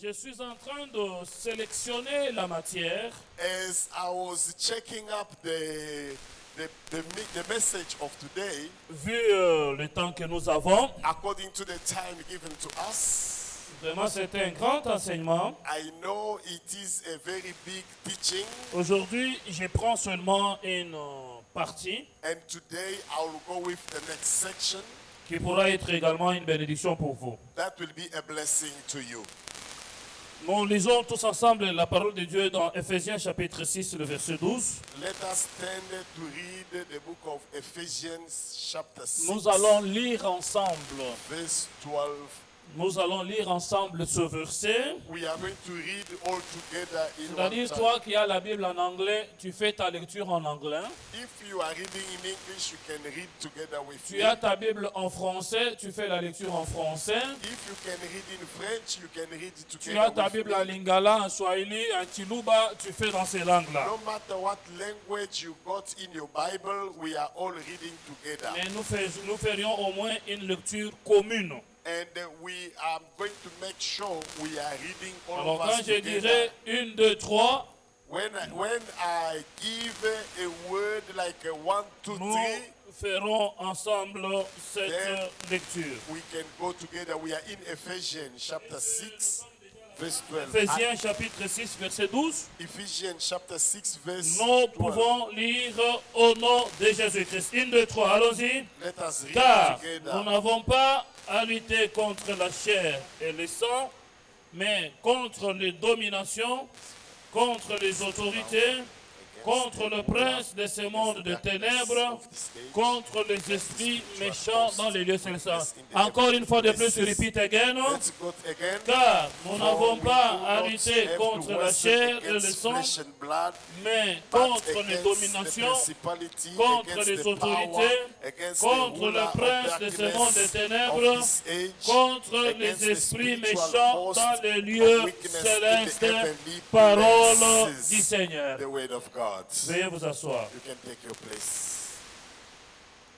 Je suis en train de sélectionner la matière. As I was checking up the message of today, Vu le temps que nous avons, according to the time given to us, vraiment c'était un grand enseignement. I know it is a very big teaching, Aujourd'hui, je prends seulement une partie and today I will go with the next section. qui pourra être également une bénédiction pour vous. That will be a blessing to you. Nous lisons tous ensemble la parole de Dieu dans Ephésiens chapitre 6, le verset 12. Let us stand to read the book of Ephesians chapter 6, Nous allons lire ensemble. verse 12. Nous allons lire ensemble ce verset. We are going to read all together in one C'est-à-dire, time. toi qui as la Bible en anglais, tu fais ta lecture en anglais. If you are reading in English, you can read together with Tu me. as ta Bible en français, tu fais la lecture en français. If you can read in French, you can read it Tu together as ta with Bible me. en lingala, en swahili, en chiluba, tu fais dans ces langues-là. No matter what language you got in your Bible, we are all reading together. Mais nous ferions au moins une lecture commune. And we are going to make sure we are reading all Alors of quand us je together. dirai 1, 2, 3, When I give a word like a 1, 2, 3, nous ferons ensemble cette Then- lecture. we can go together. We are in Ephesians chapter 6, verse 12. Ephésiens chapitre 6, verset 12. Ephesians chapter 6, verse Nous 12. pouvons lire au nom de Jésus-Christ. 1, 2, 3, allons-y. Let us read Car together. nous n'avons pas à lutter contre la chair et le sang, mais contre les dominations, contre les autorités, contre le prince de ce monde de ténèbres, contre les esprits méchants dans les lieux célestes. Encore une fois de plus, je répète again. Let's go again. Car nous n'avons For we pas do à not lutter have to contre la wrestle chair et le against sang, flesh and blood, mais but contre les against dominations, the principality, contre against les the autorités, power, against the contre ruler le of prince de ce monde de darkness ténèbres, of this age, contre against les the esprits spiritual méchants host dans les of lieux wickedness in the célestes. heavenly Parole places. du Seigneur. The word of God. Veuillez vous asseoir. You can take your place.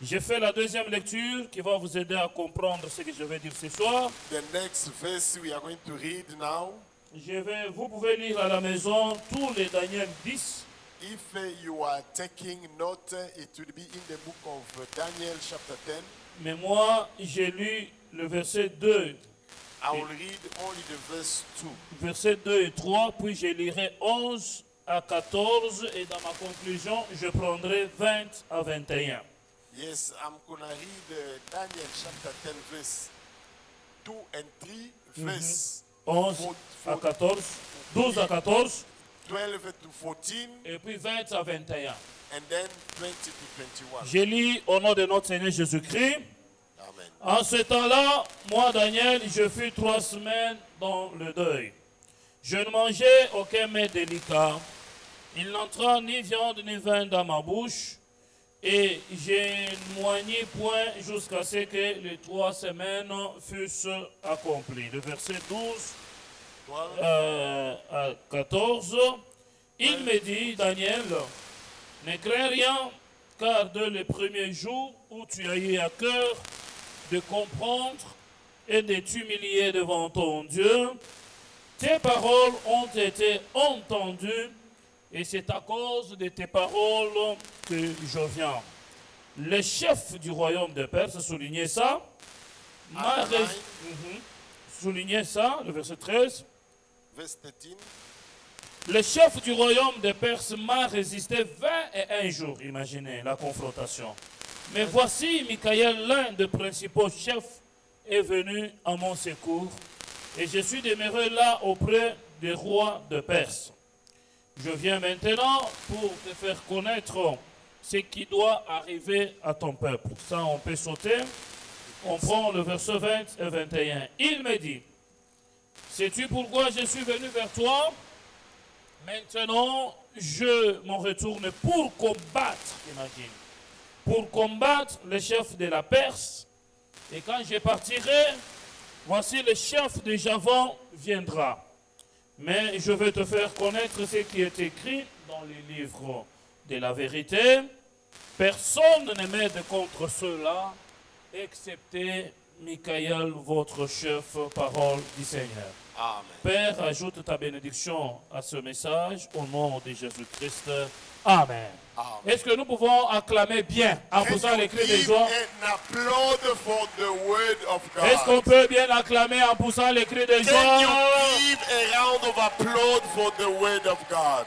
J'ai fait la deuxième lecture qui va vous aider à comprendre ce que je vais dire ce soir. The next verse we are going to read now. Vous pouvez lire à la maison tous les Daniel 10. If you are taking note, it will be in the book of Daniel chapter 10. Mais moi, j'ai lu le verset 2, I will read only the verse 2. verset 2 et 3, puis je lirai 11 à 14 et dans ma conclusion, je prendrai 20 à 21. Yes, I'm going to read Daniel chapter 10 verse 2 and 3, verse 11 à 14, 12 à 14 12 to 14, et puis 20 à 21. and then 20 to 21. Je lis au nom de notre Seigneur Jésus-Christ. Amen. En ce temps-là, moi, Daniel, je fus 3 semaines dans le deuil. Je ne mangeais aucun mets délicat. Il n'entra ni viande ni vin dans ma bouche. Et je n'éloignai point jusqu'à ce que les 3 semaines fussent accomplies. Le verset 12 à 14. Il me dit, Daniel, ne crains rien, car dès le premier jour où tu as eu à cœur de comprendre et de t'humilier devant ton Dieu, tes paroles ont été entendues et c'est à cause de tes paroles que je viens. Le chef du royaume de Perse soulignait ça. Soulignait ça, le verset 13. Verse 13. Le chef du royaume de Perse m'a résisté 21 jours. Imaginez la confrontation. Mais voici, Michael, l'un des principaux chefs, est venu à mon secours. Et je suis demeuré là auprès des rois de Perse. Je viens maintenant pour te faire connaître ce qui doit arriver à ton peuple. Ça, on peut sauter. On prend le verset 20 et 21. Il me dit, sais-tu pourquoi je suis venu vers toi? Maintenant, je m'en retourne pour combattre, imagine, pour combattre le chef de la Perse. Et quand je partirai, voici le chef de Javan viendra. Mais je vais te faire connaître ce qui est écrit dans les livres de la vérité. Personne ne m'aide contre cela, excepté Michael, votre chef, parole du Seigneur. Amen. Père, ajoute ta bénédiction à ce message au nom de Jésus-Christ. Amen. Amen. Est-ce que nous pouvons acclamer bien en Can poussant you les cris de give joie? an applaud for the word of Est-ce qu'on God? peut bien acclamer en poussant les cris de Can joie? you give a round of applause for the word of God?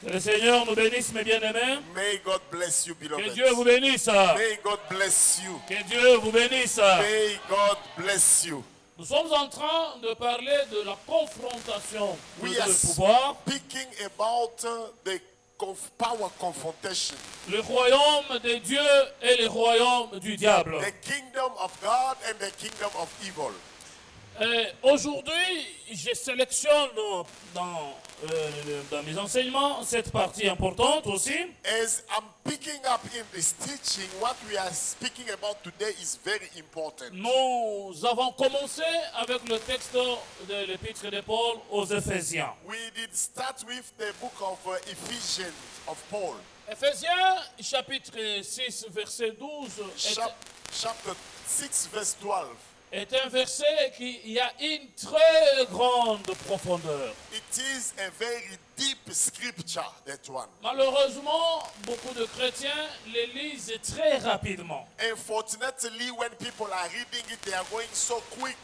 Que le Seigneur nous bénisse, mes bien-aimés. May God bless you, Que beloved. Dieu vous bénisse. May God bless you. Que Dieu vous bénisse. May God bless you. Nous sommes en train de parler de la confrontation We de are le pouvoir. speaking about the power confrontation. Le royaume de Dieu et le royaume du diable. The kingdom of God and the kingdom of evil. Aujourd'hui, je sélectionne dans mes enseignements cette partie importante aussi. As I'm picking up in this teaching, what we are speaking about today is very important. Nous avons commencé avec le texte de l'épître de Paul aux Éphésiens. We did start with the book of Ephesians of Paul. Éphésiens chapitre 6 verset 12 Chapter 6 verse 12. est un verset qui a une très grande profondeur. It is a very deep scripture, that one. Malheureusement, beaucoup de chrétiens les lisent très rapidement. Unfortunately, when people are reading it, they are going so quick.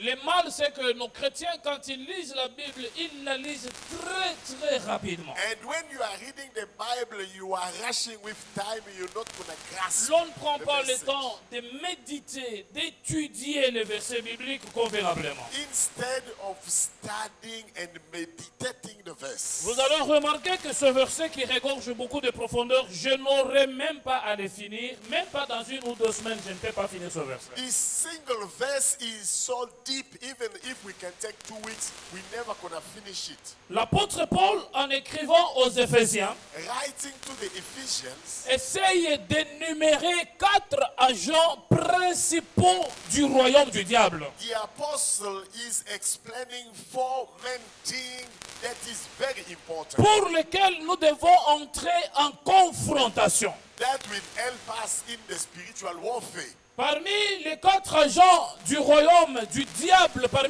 Le mal, c'est que nos chrétiens, quand ils lisent la Bible, ils la lisent très rapidement. And when you are reading the Bible, you are rushing with time, you're not going to grasp L'on ne prend the pas le message. temps de méditer, d'étudier les versets bibliques convenablement. Instead of studying and meditating the verse. Vous allez remarquer que ce verset qui regorge beaucoup de profondeur, je n'aurai même pas à le finir, même pas dans 1 ou 2 semaines, je ne peux pas finir ce verset. This single verse is so deep, even if we can take 2 weeks, we're never going to finish it. L'apôtre Paul, en écrivant aux Éphésiens, Writing to the Ephesians, essaye d'énumérer 4 agents principaux du royaume du diable. the apostle is explaining 4 main things that is very important. Pour lesquels nous devons entrer en confrontation. That will help us in the spiritual warfare. Parmi les 4 agents du royaume du diable, pour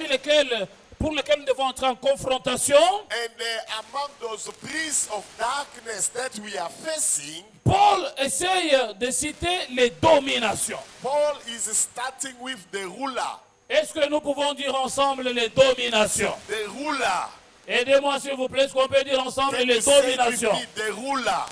lesquels nous devons entrer en confrontation, And among those priests of darkness that we are facing, Paul essaye de citer les dominations. Paul is starting with the ruler. Est-ce que nous pouvons dire ensemble les dominations? The ruler. Aidez-moi s'il vous plaît, est-ce qu'on peut dire ensemble Can les you say it with dominations? me? The ruler.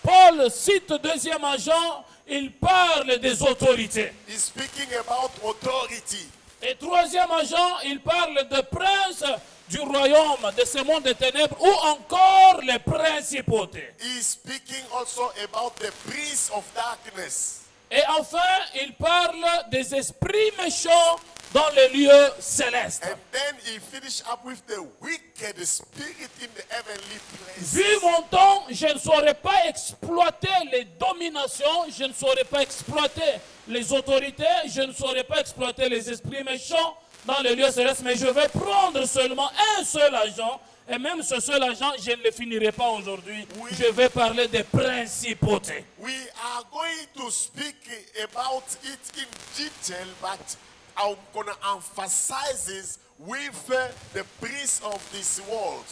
Paul cite deuxième agent, il parle des autorités. He's speaking about authority. Et troisième agent, il parle de princes du royaume, de ce monde des ténèbres, ou encore les principautés. He's speaking also about the prince of darkness. Et enfin, il parle des esprits méchants dans les lieux célestes. And then he finished up with the wicked spirit in the heavenly places. Vu mon temps, je ne saurais pas exploiter les dominations, je ne saurais pas exploiter les autorités, je ne saurais pas exploiter les esprits méchants dans les lieux célestes, mais je vais prendre seulement un seul agent, et même ce seul agent, je ne le finirai pas aujourd'hui. Oui. Je vais parler des principautés. We are going to speak about it in detail, but I'm going to emphasize this with the prince of this world.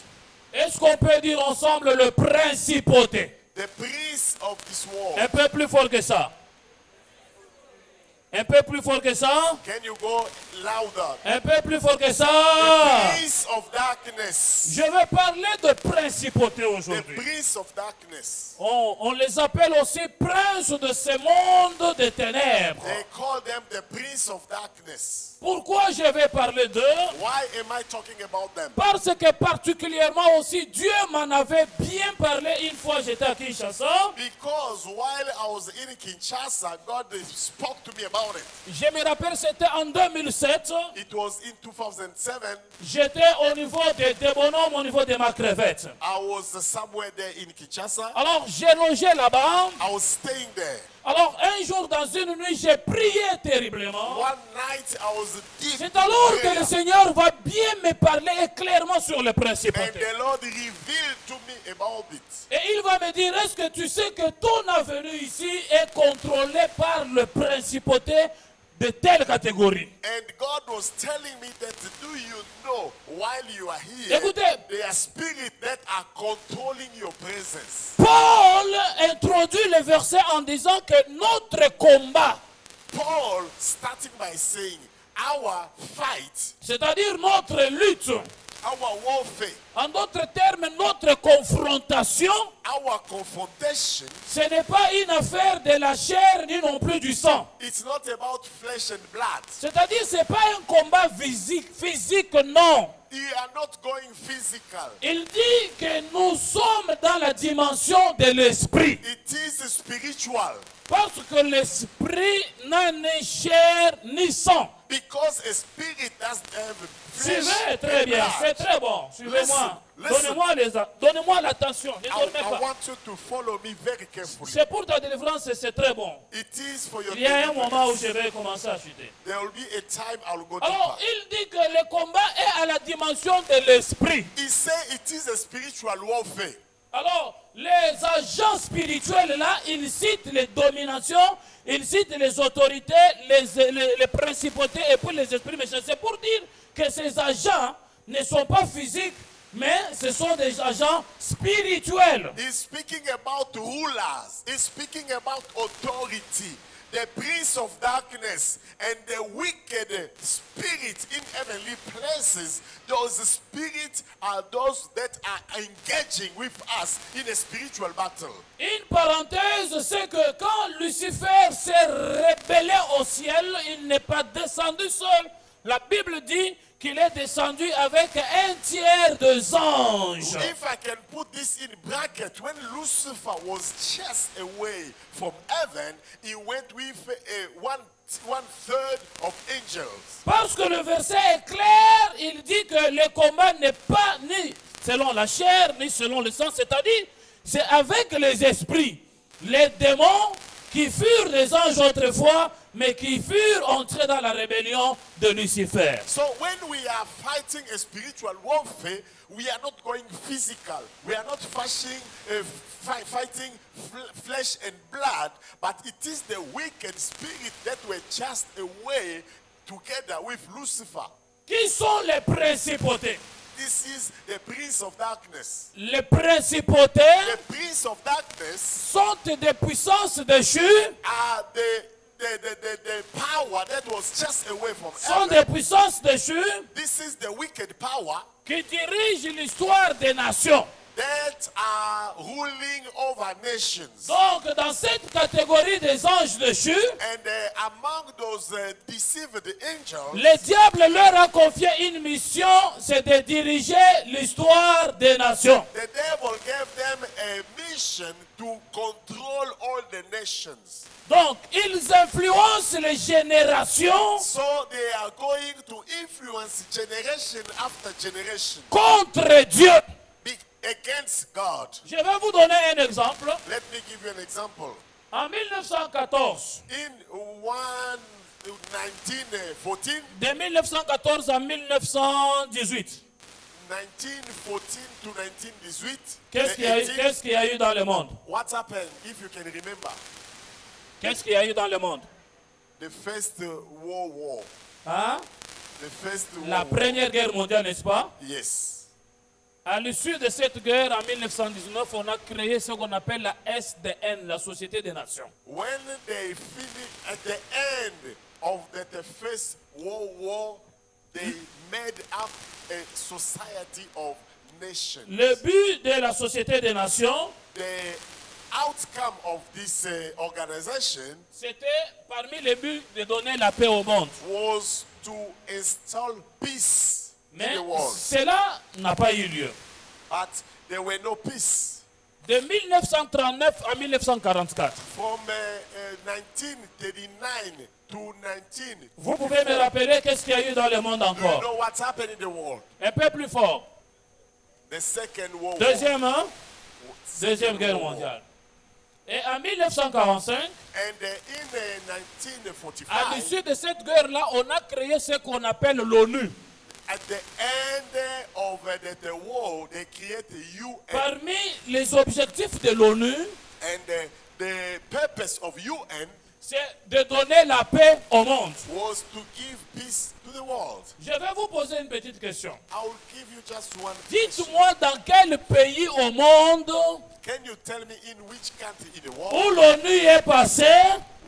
Est-ce qu'on peut dire ensemble le principauté? The prince of this world. Un peu plus fort que ça. Un peu plus fort que ça. Can you go louder? Un peu plus fort que ça. The prince of darkness. Je vais parler de principauté The aujourd'hui. prince of darkness. On les appelle aussi princes de ce monde des ténèbres. They call them the prince of darkness. Pourquoi je vais parler d'eux? Why am I talking about them? Parce que particulièrement aussi, Dieu m'en avait bien parlé une fois j'étais à Kinshasa. Because while I was in Kinshasa, God spoke to me about it. Je me rappelle, c'était en 2016. 2007, It was in 2007. j'étais au niveau des bonhommes, au niveau de ma crevette. I was somewhere there in Kinshasa. Alors j'ai logé là-bas. I was staying there. Alors un jour dans une nuit, j'ai prié terriblement. One night I was deep C'est in alors que prayer. le Seigneur va bien me parler clairement sur les And principautés. the Lord revealed to me about it. Et il va me dire, est-ce que tu sais que ton avenue ici est contrôlée par le principauté de telle catégorie? And God was telling me that, do you know, while you are here, Écoutez. there are spirits that are controlling your presence. Paul introduit le verset en disant que notre combat, Paul, starting by saying, our fight, c'est-à-dire notre lutte, our warfare, en d'autres termes, notre confrontation, our confrontation, ce n'est pas une affaire de la chair ni non plus du sang. it's not about flesh and blood. C'est-à-dire, ce n'est pas un combat physique, non. You are not going physical. Il dit que nous sommes dans la dimension de l'esprit. It is spiritual. Parce que l'esprit n'a ni chair ni sang. Because a spirit doesn't have flesh Suivez très and bien, c'est blood. très bon. Suivez-moi. Listen. Donnez-moi l'attention. Ne dormez I pas. want you to follow me very carefully. C'est pour ta délivrance et c'est très bon. It is for your Il y a un moment où deliverance. je vais commencer à chuter. There will be a time I'll go Alors, deeper. il dit que le combat est à la dimension de l'esprit. He said it is a spiritual warfare. Alors, les agents spirituels là, ils citent les dominations, ils citent les autorités, les principautés et puis les esprits méchants. C'est pour dire que ces agents ne sont pas physiques, mais ce sont des agents spirituels. He's speaking about rulers. He's speaking about authority. The prince of darkness and the wicked spirits in heavenly places. Those spirits are those that are engaging with us in a spiritual battle. Une parenthèse, c'est que quand Lucifer s'est rebellé au ciel, il n'est pas descendu seul. La Bible dit qu'il est descendu avec un tiers des anges. If I can put this in bracket, when Lucifer was chased away from heaven, he went with one third of angels. Parce que le verset est clair, il dit que le combat n'est pas ni selon la chair, ni selon le sang, c'est-à-dire c'est avec les esprits, les démons qui furent des anges autrefois, mais qui furent entrés dans la rébellion de Lucifer. So when we are fighting a spiritual warfare, we are not going physical. We are not fighting flesh and blood, but it is the wicked spirit that were cast away together with Lucifer. Qui sont les principautés? This is the prince of darkness. Les principautés The prince of darkness sont des puissances déchues, are the power that was chased away from sont heaven. des puissances déchues This is the wicked power qui dirigent l'histoire des nations. that are ruling over nations. Donc, dans cette catégorie des anges déchus, And among those deceived angels, le diable leur a confié une mission, c'est de diriger l'histoire des nations. the devil gave them a mission to control all the nations. Donc, ils influencent les générations So they are going to influence generation after generation contre Dieu. against God. Je vais vous donner un exemple. Let me give you an example. En 1914, In 1914, de 1914 à 1918, 1914 to 1918, qu'est-ce qu'il y a eu dans le monde? what happened, if you can remember? Qu'est-ce qu'il y a eu dans le monde? The First World War. Hein? The First World La War. Première Guerre mondiale, n'est-ce pas? Yes. À l'issue de cette guerre, en 1919, on a créé ce qu'on appelle la SDN, la Société des Nations. When they finished, at the end of the First World War, they made up a society of nations. Le but de la Société des Nations, The outcome of this organization c'était parmi les buts de donner la paix au monde. was to install peace in Mais the world. cela n'a pas eu lieu. But there were no peace. De 1939 à 1944. From 1939 to 19. Vous pouvez me rappeler rappeler qu'est-ce qu'il y a eu dans le monde Do you encore. know what's happened in the world? Un peu plus fort. The Second World War. Deuxième guerre mondiale. Et en 1945, And in à 1945, l'issue de cette guerre-là, on a créé ce qu'on appelle l'ONU. at the end of the war, they created the UN. Parmi les objectifs de l'ONU, And the purpose of UN c'est de donner la paix au monde. was to give peace to the world. Je vais vous poser une petite question. I will give you just one question. Dites-moi dans quel pays au monde Can you tell me in which country in the où world l'ONU est passée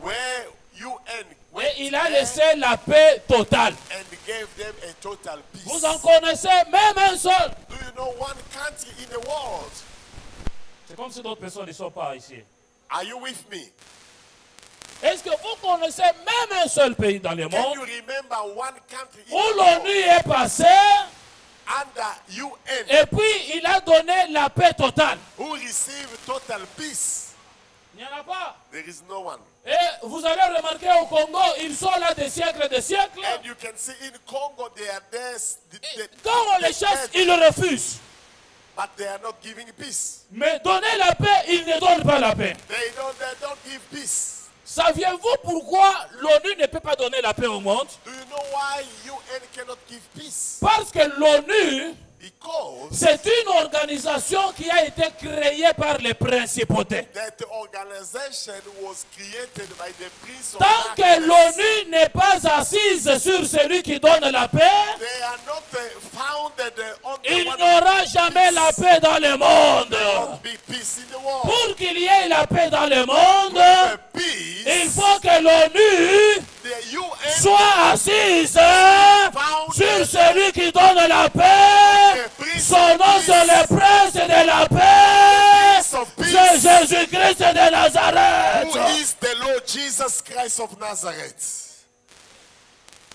where UN et went il a there laissé la paix totale? and gave them a total peace? Vous en connaissez même un seul. Do you know one country in the world? C'est comme si d'autres personnes ne sont pas ici. Are you with me? Est-ce que vous connaissez même un seul pays dans le Can monde you remember one country in où the l'ONU world est passée under UN et puis il a donné la paix totale? who received total peace? Il n'y en a pas. There is no one. Et vous allez remarquer au Congo, ils sont là des siècles et des siècles. And you can see in Congo they are there, Quand on les chasse, ils le refusent. but they are not giving peace. Mais donner la paix, ils ne donnent pas la paix. They don't give peace. Saviez-vous pourquoi l'ONU ne peut pas donner la paix au monde? Do you know why UN cannot give peace? Parce que l'ONU, Because c'est une organisation qui a été créée par les principautés. that organization was created by the Prince of Tant que Darkness. l'ONU n'est pas assise sur celui qui donne la paix, They are not founded on the il one n'y aura jamais la paix dans le monde. of big peace in the world. Pour qu'il y ait la paix dans le monde, The peace, il faut que l'ONU the UN soit assise sur celui qui donne la paix. Son nom, c'est le prince de la paix. C'est Jésus-Christ de Nazareth. who is the Lord Jesus Christ of Nazareth.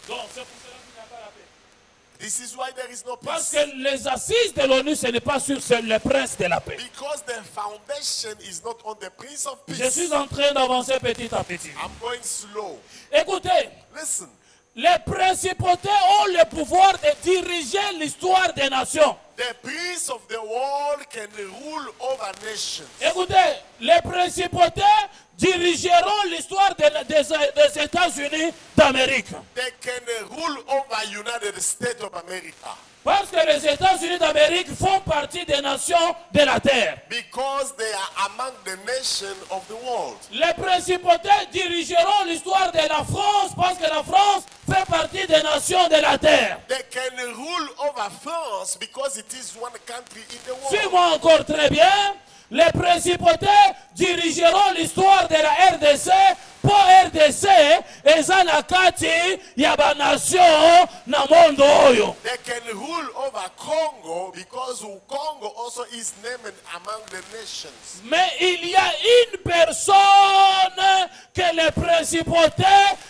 Donc, c'est pour cela qu'il n'y a pas la paix. This is why there is no Parce peace. que les assises de l'ONU, ce n'est pas sur le prince de la paix. Because the foundation is not on the Prince of Je Peace. suis en train d'avancer petit à petit. I'm going slow. Écoutez, Listen, les principautés ont le pouvoir de diriger l'histoire des nations. the Prince of the world can rule over nations. Écoutez, les principautés dirigeront l'histoire des États-Unis d'Amérique. They can rule over United States of America. Parce que les États-Unis d'Amérique font partie des nations de la terre. Because they are among the nations of the world. Les principautés dirigeront l'histoire de la France parce que la France fait partie des nations de la terre. They can rule over France because it is one country in the world. Suis-moi encore très bien. Les principautés dirigeront l'histoire de la RDC. Pour RDC, eza na kati ya ba nation na mondo oyo. They can rule over Congo because Congo also is named among the nations. Mais il y a une personne que les principautés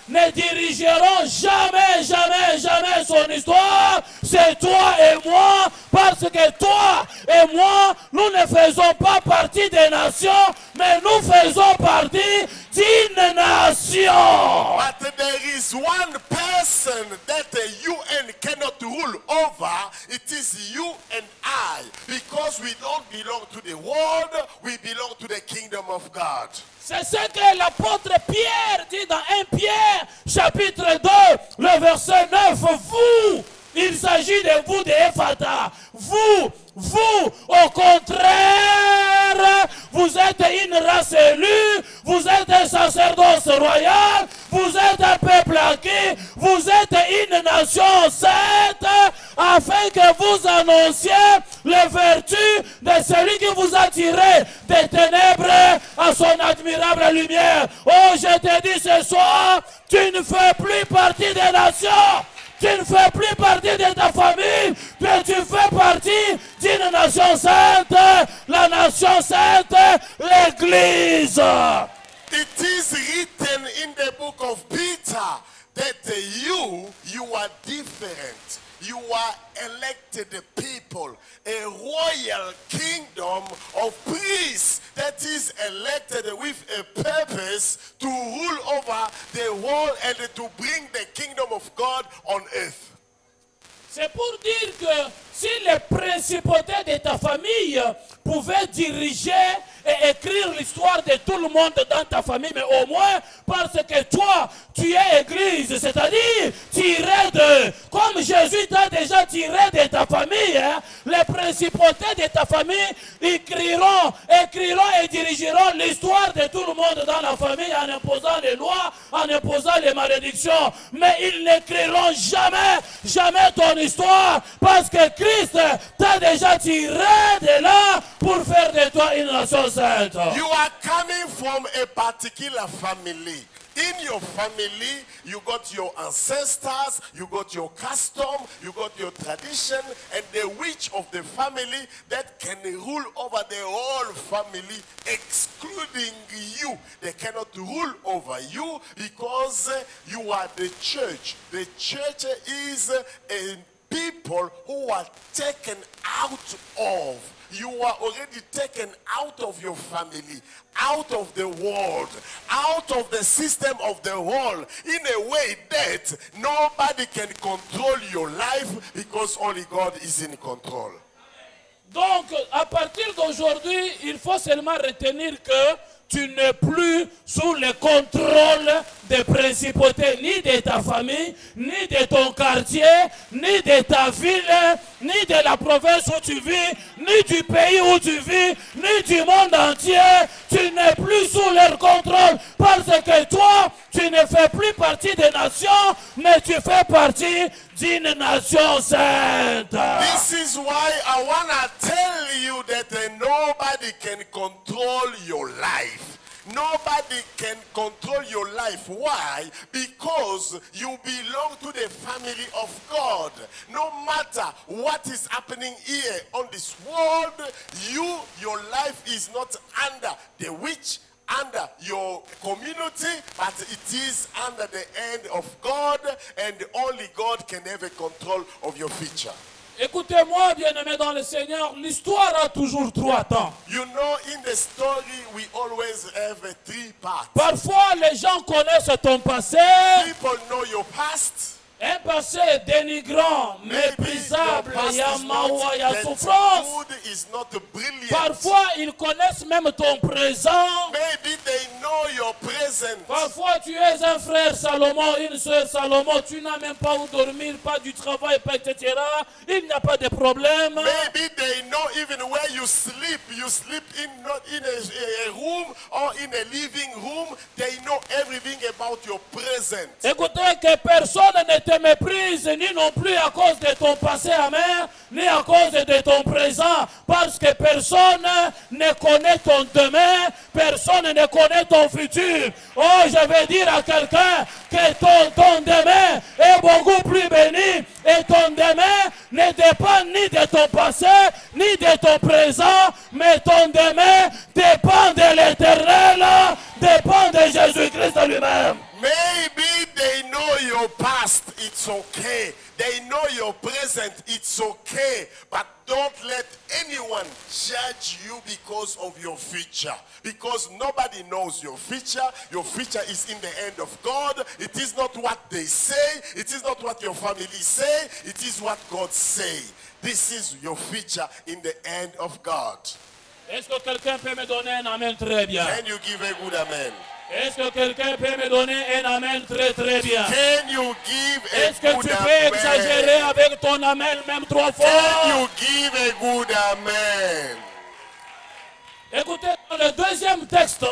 ne dirigeront jamais, jamais, jamais son histoire. C'est toi et moi, parce que toi et moi, nous ne faisons pas partie des nations, mais nous faisons partie d'une nation. But there is one person that the UN cannot rule over. It is you and I. Because we don't belong to the world, we belong to the kingdom of God. C'est ce que l'apôtre Pierre dit dans 1 Pierre, chapitre 2, le verset 9. Vous, il s'agit de vous, de Ephata. Vous, au contraire, vous êtes une race élue, vous êtes un sacerdoce royal, vous êtes un peuple acquis, vous êtes une nation sainte, afin que vous annonciez les vertus de celui qui vous a tiré des ténèbres à son admirable lumière. Oh, je te dis ce soir, tu ne fais plus partie des nations. Tu ne fais plus partie de ta famille, mais tu fais partie d'une nation sainte, la nation sainte, l'Église. It is written in the book of Peter that you are different. you are elected people, a royal kingdom of priests that is elected with a purpose to rule over the world and to bring the kingdom of God on earth. C'est pour dire que si les principautés de ta famille pouvaient diriger et écrire l'histoire de tout le monde dans ta famille, mais au moins parce que toi, tu es église, c'est-à-dire tiré de, comme Jésus t'a déjà tiré de ta famille, hein, les principautés de ta famille écriront et dirigeront l'histoire de tout le monde dans la famille en imposant les lois, en imposant les malédictions, mais ils n'écriront jamais ton histoire, parce que Christ t'a déjà tiré de là pour faire de toi une nation sainte. You are coming from a particular family. In your family, you got your ancestors, you got your custom, you got your tradition, and the witch of the family that can rule over the whole family, excluding you. They cannot rule over you because you are the church. The church is a people who are taken out of. You are already taken out of your family, out of the world, out of the system of the world, in a way that nobody can control your life because only God is in control. Donc, à partir d'aujourd'hui, il faut seulement retenir que tu n'es plus sous le contrôle des principautés, ni de ta famille, ni de ton quartier, ni de ta ville, ni de la province où tu vis, ni du pays où tu vis, ni du monde entier. Tu n'es plus sous leur contrôle parce que toi, tu ne fais plus partie des nations, mais tu fais partie d'une nation sainte. This is why I want to tell you that nobody can control your life. Nobody can control your life. Why? Because you belong to the family of God. No matter what is happening here on this world, your life is not under the witch, under your community, but it is under the hand of God, and only God can have a control of your future. Écoutez-moi, bien-aimés dans le Seigneur, l'histoire a toujours trois temps. You know, in the story, we always have three parts. Parfois, les gens connaissent ton passé. People know your past. Un passé dénigrant, méprisable, il y a mawa, il y a souffrance. Parfois, ils connaissent même ton présent. Maybe they know your present. Parfois, tu es un frère Salomon, une soeur Salomon, tu n'as même pas où dormir, pas du travail, pas etc. Il n'y a pas de problème. Maybe they know even where you sleep. You sleep not in a room or in a living room. They know everything about your present. Écoutez, que personne ne te méprise, ni non plus à cause de ton passé amer, ni à cause de ton présent, parce que personne ne connaît ton demain, personne ne connaît ton futur. Oh, je vais dire à quelqu'un que ton demain est beaucoup plus béni, et ton demain ne dépend ni de ton passé, ni de ton présent, mais ton demain dépend de l'Éternel, dépend de Jésus-Christ lui-même. Maybe they know your past, it's okay. They know your present, it's okay. But don't let anyone judge you because of your future. Because nobody knows your future. Your future is in the hand of God. It is not what they say. It is not what your family say. It is what God say. This is your future in the hand of God. Est-ce que quelqu'un peut me donner un amen très bien? Can you give a good amen? Est-ce que quelqu'un peut me donner un amen très très bien? Can you give a Est-ce que good tu peux amen? exagérer avec ton amen même trois fois? Can you give a good amen? Écoutez, dans le deuxième texte,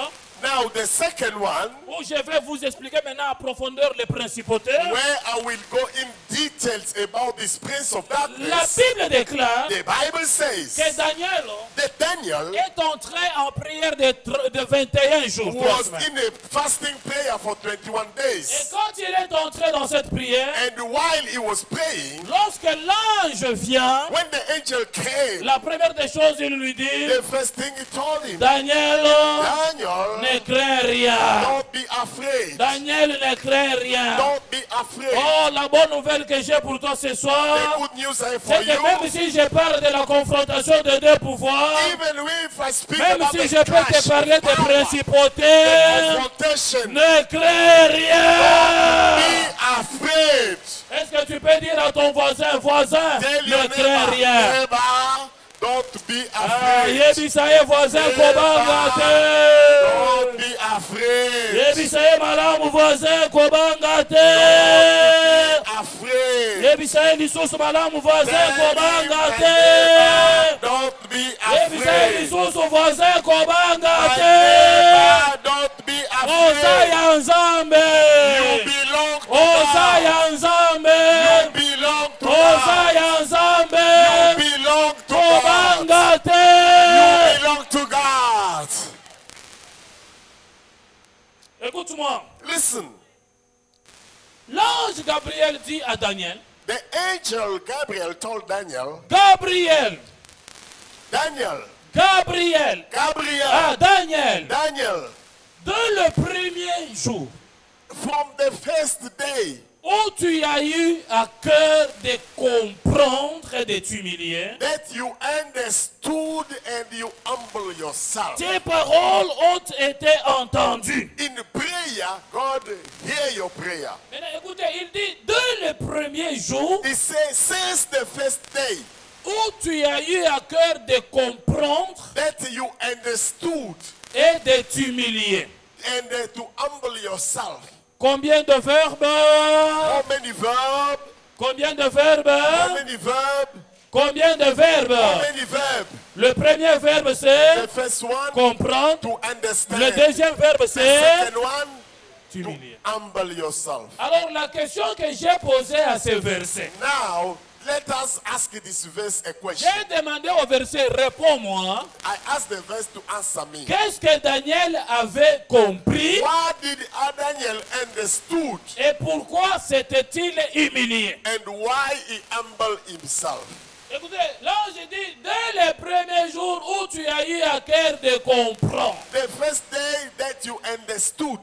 Now the second one, où je vais vous expliquer maintenant en profondeur les principautés, where I will go in details about this prince of la darkness, Bible déclare the Bible says que Daniel, that Daniel est entré en prière de 21 jours. 3 was semaines. in a fasting prayer for 21 Et days. quand il est entré dans cette prière, And while he was praying, lorsque l'ange vient, when the angel came, la première des choses, il lui dit, the first thing he told him, Daniel, Daniel, ne crains rien. don't be afraid. Daniel, ne crains rien. Don't be afraid. Oh, la bonne nouvelle que j'ai pour toi ce The soir, good news I have for c'est que même you, si je parle de la confrontation de deux pouvoirs, even if I speak même about si the je peux clash, te parler des power, principautés, confrontation, ne crains be rien. afraid. Est-ce que tu peux dire à ton voisin, voisin, Tell your ne crains neighbor, rien. neighbor, don't be Ah, afraid. yebisaye voisin kobanga Don't te. be afraid. Yebisaye malamu voisin kobanga te. Be afraid. Yebisaye lisusu malamu voisin Tell him, kobanga my te. neighbor, don't be Yebisaye afraid. lisusu voisin kobanga My te. neighbor, don't be Oza afraid. ya nzambe. You belong to Oza God. ya nzambe. You belong to Oza God. ya nzambe. You belong to God. Kobanga te. You belong to God. Écoute-moi. Listen, L'ange Gabriel dit à Daniel, the angel Gabriel told Daniel, Gabriel, Daniel, Gabriel, Gabriel, ah Daniel, Daniel, dès le premier jour from the first day où tu as eu à cœur de comprendre et de t'humilier, that you understood and you humble yourself. tes paroles ont été entendues. In prayer, God hear your prayer. Maintenant, écoutez, il dit, dès le premier jour He says, since the first day où tu as eu à cœur de comprendre that you understood et de t'humilier. and to humble yourself. Combien de verbes? How many verbs? Combien de How verbes? many verbs? Combien de How verbes? many verbs? Le premier verbe The c'est first one, comprendre. to understand. Le deuxième verbe The c'est second one, to t'humilier. humble yourself. Alors la question que j'ai posée à ce verset, Now, let us ask this verse a question. j'ai demandé au verset, réponds-moi, I asked the verse to answer me. qu'est-ce que Daniel avait compris What did Daniel understood et pourquoi s'était-il humilié? and why he humbled himself? Écoutez, l'ange dit, dès le premier jour où tu as eu à cœur de comprendre, The first day that you understood,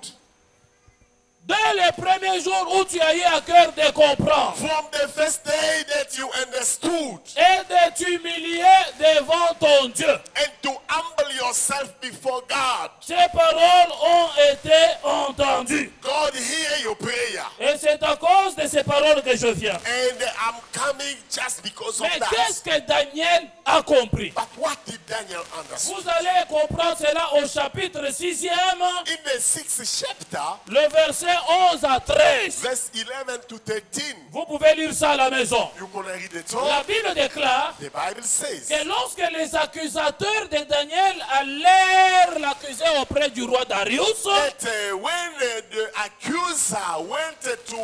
dès le premier jour où tu as eu à cœur de comprendre from the first day that you understood et de t'humilier devant ton Dieu, and to humble yourself before God, ces paroles ont été entendues. God hear your prayer. Et c'est à cause de ces paroles que je viens. And I'm coming just because of Mais that. qu'est-ce que Daniel a compris? But what did Daniel understand? Vous allez comprendre cela au chapitre 6e, In the 6th chapter, le verset 11 à 13. verse 11 to 13, Vous pouvez lire ça à la maison. you can read it La all. Bible déclare The Bible says que lorsque les accusateurs de Daniel allèrent l'accuser auprès du roi Darius, that when the accuser went to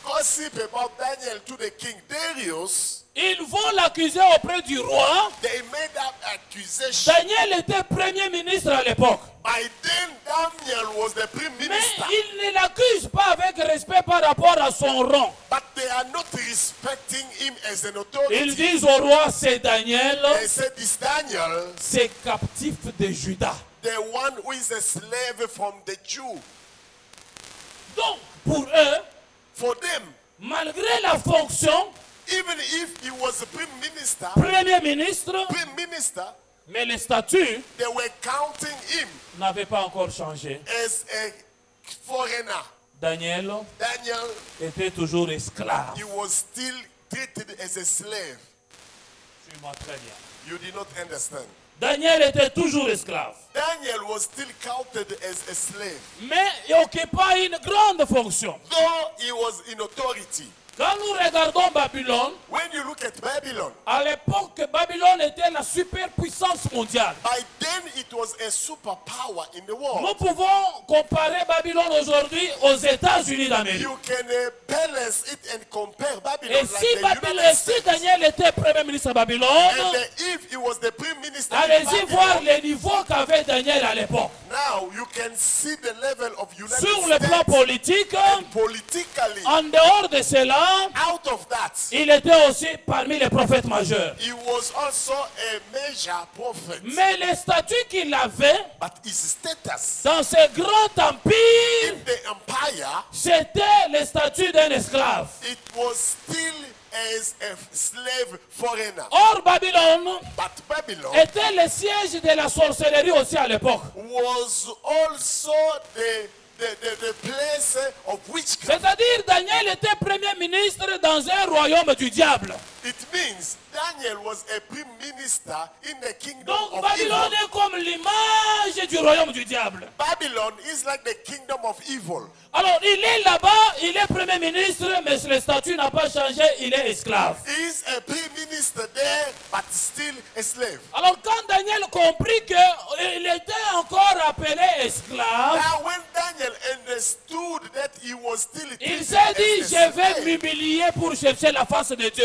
gossip about Daniel to the king Darius, ils vont l'accuser auprès du roi. they made that accusation. Daniel était premier ministre à l'époque. By then, Daniel was the prime Mais minister, ils ne l'accusent pas avec respect par rapport à son rang. but they are not respecting him as an Ils authority. disent au roi, c'est Daniel, They said, this Daniel, c'est captif de Juda. the one who is a slave from the Jew. Donc, pour eux, For them, malgré la fonction, even if he was a prime ministre, minister, mais le statut they were counting him n'avait pas encore changé. as a foreigner. Daniel Daniel, était toujours esclave. he was still treated as a slave. Suis-moi très bien. You did not understand. Daniel était toujours esclave. Daniel was still counted as a slave, Mais il occupait une grande fonction. though he was in authority. Quand nous regardons Babylone, When you look at Babylon, À l'époque, Babylone était la superpuissance mondiale. by then it was a superpower in the world. Nous pouvons comparer Babylone aujourd'hui aux États-Unis d'Amérique. You can balance it and compare Babylon Et like si, the United si States. Daniel était premier ministre à Babylone, And if he was the prime minister in allez-y voir Babylon, les niveaux qu'avait Daniel à l'époque. now you can see the level of United Sur le plan States. politique, Politically, en dehors de cela, out of that, il était aussi parmi les prophètes majeurs. he was also a major prophet. Mais les statuts qu'il avait But his status dans ce grand empire, in the empire, c'était le statut d'un esclave. it was still as a slave foreigner. Or, Babylone But Babylon était le siège de la sorcellerie aussi à l'époque. was also the place of witchcraft. C'est-à-dire, Daniel était premier ministre dans un royaume du diable. It means Daniel was a prime minister in the kingdom Donc, of Babylone evil. est comme l'image du royaume du diable. Babylon is like the kingdom of evil. Alors, il est là-bas, il est premier ministre, mais le statut n'a pas changé, il est esclave. He is a prime minister there, but still a slave. Alors, quand Daniel comprit qu'il était encore appelé esclave, Now, when Daniel understood that he was still il treated s'est dit, as je a vais slave, m'humilier pour chercher la face de Dieu,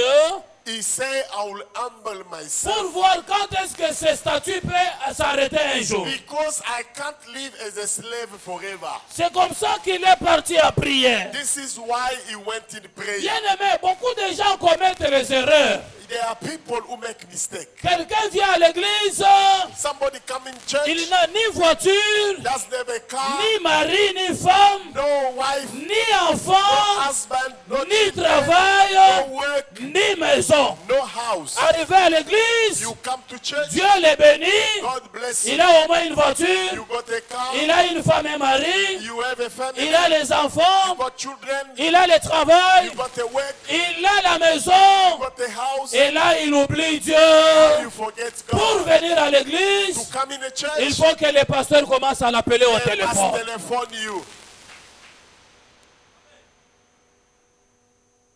he said, I will humble myself pour voir quand est-ce que ce statut peut s'arrêter un jour. because I can't live as a slave forever. C'est comme ça qu'il est parti à prier. This is why he went in prayer. Bien aimé, beaucoup de gens commettent les erreurs. There are people who make mistakes. Quelqu'un vient à l'église, Somebody come in church, il n'a ni voiture, doesn't have a car, ni mari, ni femme, no wife, ni no enfant, husband, no ni children, travail, no work, ni maison. no house. Arrivé à l'église, You come to church, Dieu les bénit, God bless il you. a au moins une voiture, You got a car, il a une femme et un mari, you have a family, il a les enfants, you got children, il a le travail, you got a work, il a la maison, you got a house, et là il oublie Dieu. you forget Pour God. venir à To l'église, come in a il church, faut que les pasteurs commencent à l'appeler au they must téléphone. telephone you.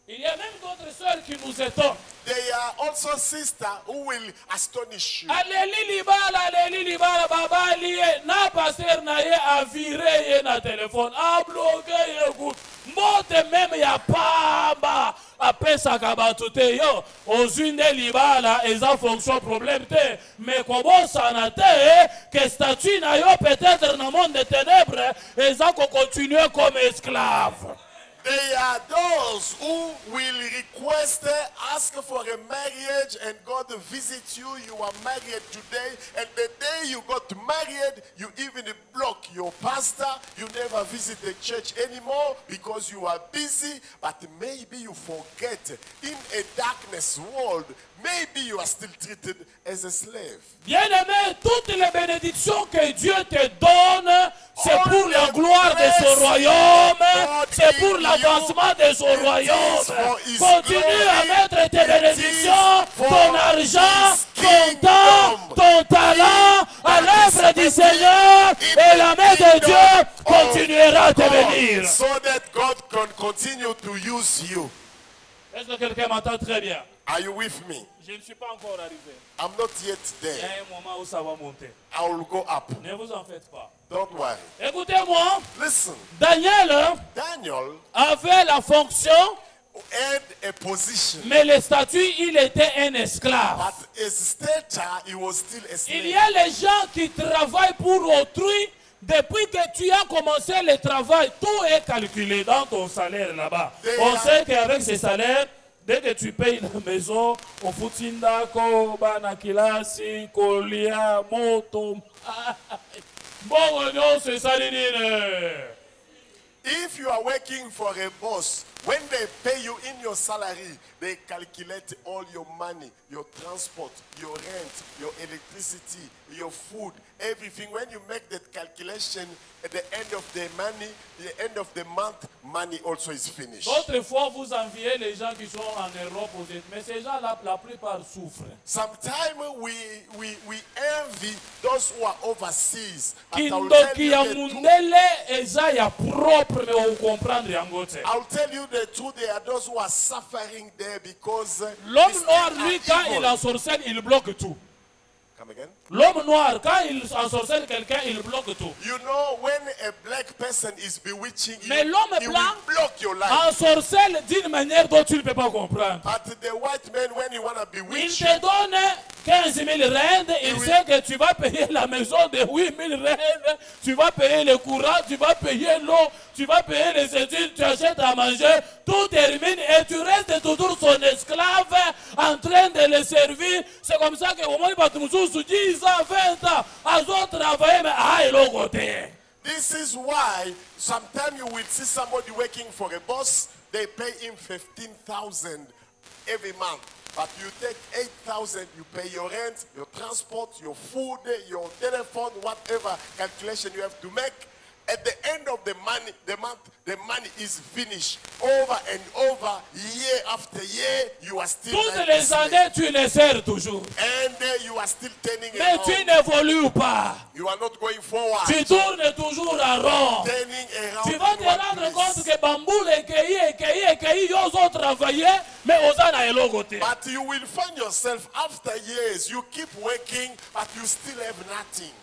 Il y a même d'autres sœurs qui nous étonnent. There are also sisters who will astonish you. Aleli libala baba liye na pasteur na ye a viré ye na téléphone a bloqué ye ku mote même ya pamba apesaka bato te yo ozwi nde libala eza fonction problème te mais kobosana te que statut na yo peut-être na monde de ténèbres eza kocontinue comme esclave. They are those who will request, ask for a marriage, and God visit you. You are married today, and the day you got married, you even block your pastor. You never visit the church anymore because you are busy. But maybe you forget, in a darkness world, maybe you are still treated as a slave. Bien-aimé, toutes les bénédictions que Dieu te donne, c'est pour la gloire de son royaume, c'est pour l'avancement de son royaume. Continue à mettre tes bénédictions, ton argent, ton temps, ton talent à l'œuvre du Seigneur et la main de Dieu continuera à te bénir. So that God can continue to use you. Est-ce que quelqu'un m'entend très bien? Are you with me? Je ne suis pas encore arrivé. I'm not yet Il y a there. un moment où ça va monter. I will go up. Ne vous en faites pas. Don't worry. Écoutez-moi, Listen, Daniel Daniel avait la fonction, had a position, mais le statut, il était un esclave. but his stature, he was still a Il y slave. a les gens qui travaillent pour autrui. Depuis que tu as commencé le travail, tout est calculé dans ton salaire là-bas. On sait qu'avec ce salaire, dès que tu payes la maison, au futinda, ko, bana kilasi, kolia, moto, bon, non, c'est ça, If you are working for a boss, when they pay you in your salary, they calculate all your money, your transport, your rent, your electricity, your food, everything. When you make that calculation, at the end of the money, the end of the month, money also is finished. D'autres fois, vous enviez les gens qui sont en Europe, mais ces gens-là, la plupart souffrent. Sometimes we envy those who are overseas. But I will Kindoki ya tell you the truth. mundele eza ya propre, mais on comprendre yango te. I'll tell you the truth. There are those who are suffering there. because L'homme these noir, men lui, are quand evil. il ensorcelle, il bloque tout. Come again? L'homme noir, quand il ensorcelle quelqu'un, il bloque tout. You know, when a black person is bewitching you, Mais l'homme he will blanc block your life. ensorcelle d'une manière dont tu ne peux pas comprendre. But the white man, when he want to Il bewitch te donne 15 000 rendes, il Oui. sait que tu vas payer la maison de 8 000 rendes, tu vas payer le courant, tu vas payer l'eau, tu vas payer les études, tu achètes à manger, tout termine et tu restes toujours son esclave en train de le servir. C'est comme ça que au moins, 10 ans, 20 ans, à d'autres travailler, mais à l'autre côté. This is why sometimes you will see somebody working for a boss, they pay him 15,000 every month. But you take 8,000, you pay your rent, your transport, your food, your telephone, whatever calculation you have to make. At the end of the month, the money is finished. Over and over, year after year, you are still Toutes like les a slave. années, tu les sers toujours. And you are still turning Mais tu around. n'évolues pas. You are not going forward. Tu tournes toujours en rond. Turning around Tu vas in te one rendre place. compte que Bamboul et ils ont travaillé, mais aux ans à l'autre côté. But you will find yourself after years, you keep working, but you still have nothing.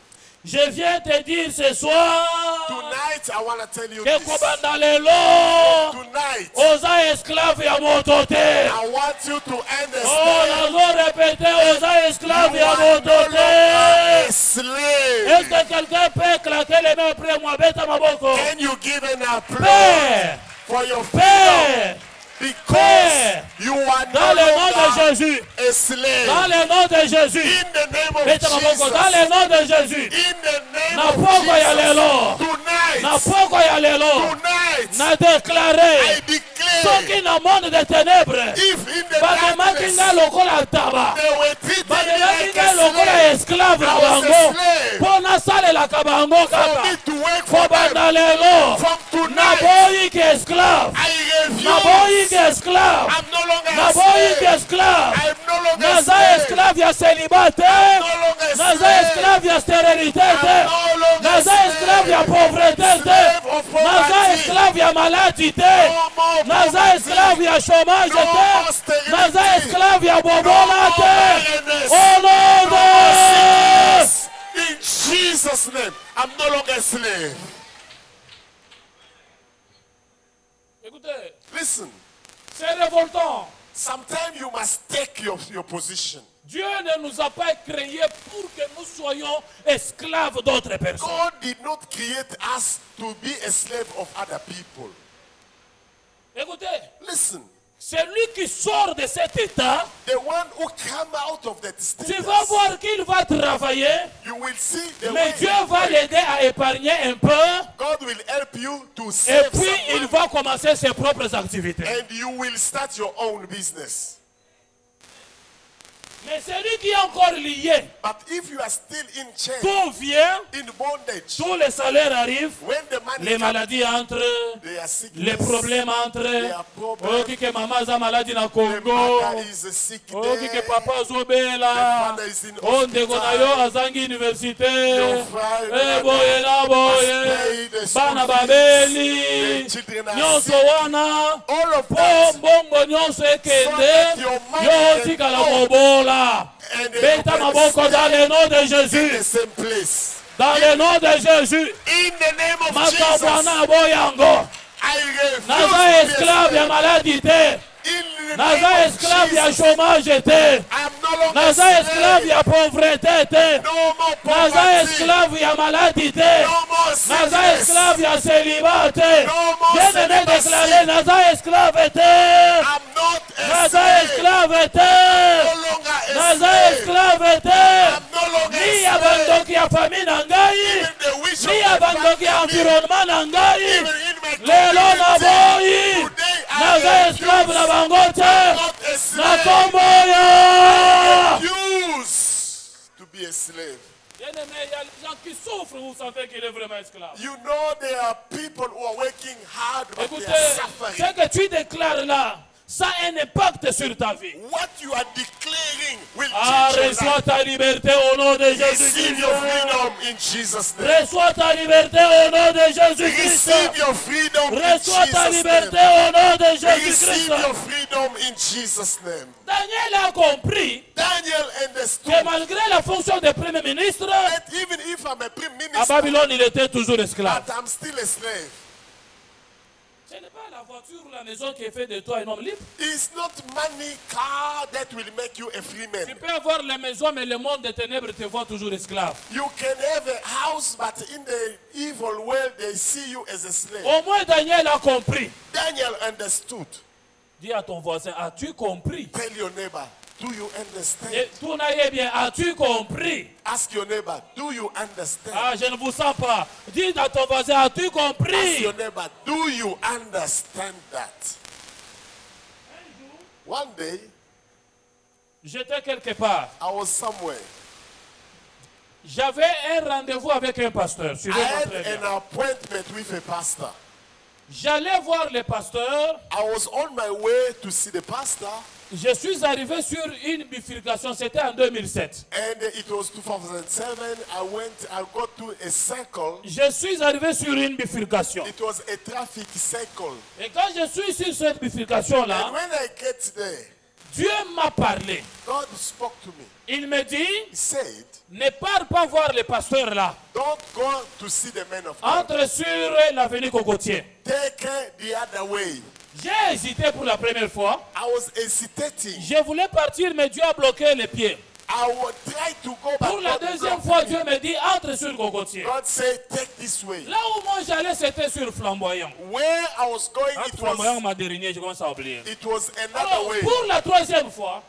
Je viens te dire ce soir Tonight, I want to tell you que this. Kobanda Lelo, Tonight, aux ans esclaves à mon côté. I want you to Oh, understand nous avons répété aux ans esclaves you à are mon no longer côté. a Est-ce slave. que quelqu'un peut claquer les mains après moi? Bête à ma boko. Can you give an applause Père, for your freedom? Père, Because you are dans no le nom de longer Jésus, a dans slave. le nom de Jésus, In the name of bête à ma boko, dans le Jesus. nom de Jésus. In the name Na of poko ya lelo, Jesus. na Tonight, poko ya lelo, tonight, na déclaré, I declare, soki na monde de ténèbres, if in the bademaki darkness nga lokola taba, they were treated me bademaki like nga a lokola slave, esclave na I was a bango, slave. mpo nasalelaka bango For me kaka, to work fo for them. banda lelo, From tonight, naboyi ke esclave, I naboyi refuse. ke esclave, I'm no longer a naboyi ke slave. esclave, I'm no longer a naza slave. esclave ya célibataire, I'm no longer a naza slave. esclave ya stérilité I'm te, no longer a naza esclave ya slave. pauvreté te, Slave of naza poverty. esclave ya maladie te, No more naza poverty. esclave ya chômage No more te, sterility. naza esclave ya No bobola more te. barrenness. Au nom No more de sickness. In Jesus' name, I'm no longer a slave. Écoutez, Listen, c'est révoltant. sometimes you must take your position. Dieu ne nous a pas créés pour que nous soyons esclaves d'autres personnes. God did not create us to be a slave of other people. Écoutez, Listen, celui qui sort de cet état, the one who come out of that tu vas status, voir qu'il va travailler, you will see the mais way Dieu he va works. l'aider à épargner un peu, God will help you to et save puis il someone, va commencer ses propres activités. and you will start your own business. Mais celui qui est encore lié, But if you are still in chain, tout vient, in bondage, tous les salaires arrivent, when the money les comes, maladies entrent, there are sickness. les problèmes entrent. There are problems. Oki ke mama aza maladi na The Congo, mother is sick oki ke there. papa The azobela, father is in o ndeko na yo hospital. azangi université, Your father boye na boye, pay the school bana fees. babeli, The children are nyonso sick. wana, All of po that. mbongo nyonso ekende, yo tikala kobola. And they Beta maboko dans le nom de in the Jésus, same place. dans le nom de Jésus, In the name of makambo Jesus, wana boyango, I refuse naza to be a esclave ya slave. maladie te, In the naza name of esclave ya Jesus, chômage te, I'm no longer naza slave. esclave ya pauvreté te, No more naza poverty. esclave ya maladie te, No more naza sickness. esclave ya célibat te, No more bien aimé celibacy. déclaré, naza esclave te, I'm not a naza slave. esclave te, No longer a naza slave. esclave te, I'm no longer ni a ya slave. bandoki ya famille na ngai, Even the wish of ni ya my bandoki ya family, environnement na ngai, even in my lelo na community, boyi, today naza I esclave na refuse. bango te, Not a na slave. kombo ya. Refuse to be a slave. Bien-aimé, il y a des gens qui souffrent, vous savez qu'il est vraiment esclave. You know there are people who are working hard but they Écoutez, are suffering. ce que tu déclares là, ça a un impact sur ta vie. What you are declaring will Ah, change your reçois life. ta liberté au nom de Receive Jésus-Christ. your freedom in Jesus' name. Reçois ta liberté au nom de Jésus-Christ. Receive your freedom in Reçois ta Jesus' liberté name. au nom de Receive Jésus-Christ. your freedom in Jesus' name. Daniel a compris Daniel que understood malgré la fonction de premier ministre, that even if I'm a prime à minister, Babylone, il était toujours esclave. but I'm still a slave. Ce n'est pas la voiture ou la maison qui fait de toi un homme libre. It's not money, car that will make you a free Tu man. peux avoir la maison, mais le monde des ténèbres te voit toujours esclave. You can have a house, but in the evil world, they see you as a slave. Au moins, Daniel a compris. Daniel understood. Dis à ton voisin, as-tu compris? Tell your neighbor, do you understand? Et tout n'allait bien, as-tu compris? Ask your neighbor, do you understand? Ah, je ne vous sens pas. Dis à ton voisin, as-tu Ask compris? your neighbor, do you understand that? One day, J'étais quelque part. I was somewhere. J'avais un rendez-vous avec un pasteur. I Suivez-moi had très bien. an appointment with a pastor. J'allais voir le pasteur. I was on my way to see the pastor, Je suis arrivé sur une bifurcation. C'était en 2007. and it was 2007. I got to a circle. Je suis arrivé sur une bifurcation. It was a traffic circle. Et quand je suis sur cette bifurcation-là, And when I get there, Dieu m'a parlé. God spoke to me. Il me dit, He said, ne pars pas voir le pasteur là. don't go to see the man of God. Entre sur l'avenue Cocotier. Take the other way. J'ai hésité pour la première fois. I was hesitating. Je voulais partir, mais Dieu a bloqué les pieds. I would try to go back. Pour la God deuxième blocked fois, me. Dieu me dit, entre sur Cocotier. God said, take this way. Là où moi j'allais, c'était sur Flamboyant. Where I was going, Entre it Flamboyant, was, m'a dernier, je commence à oublier. another Alors, way. pour la troisième fois,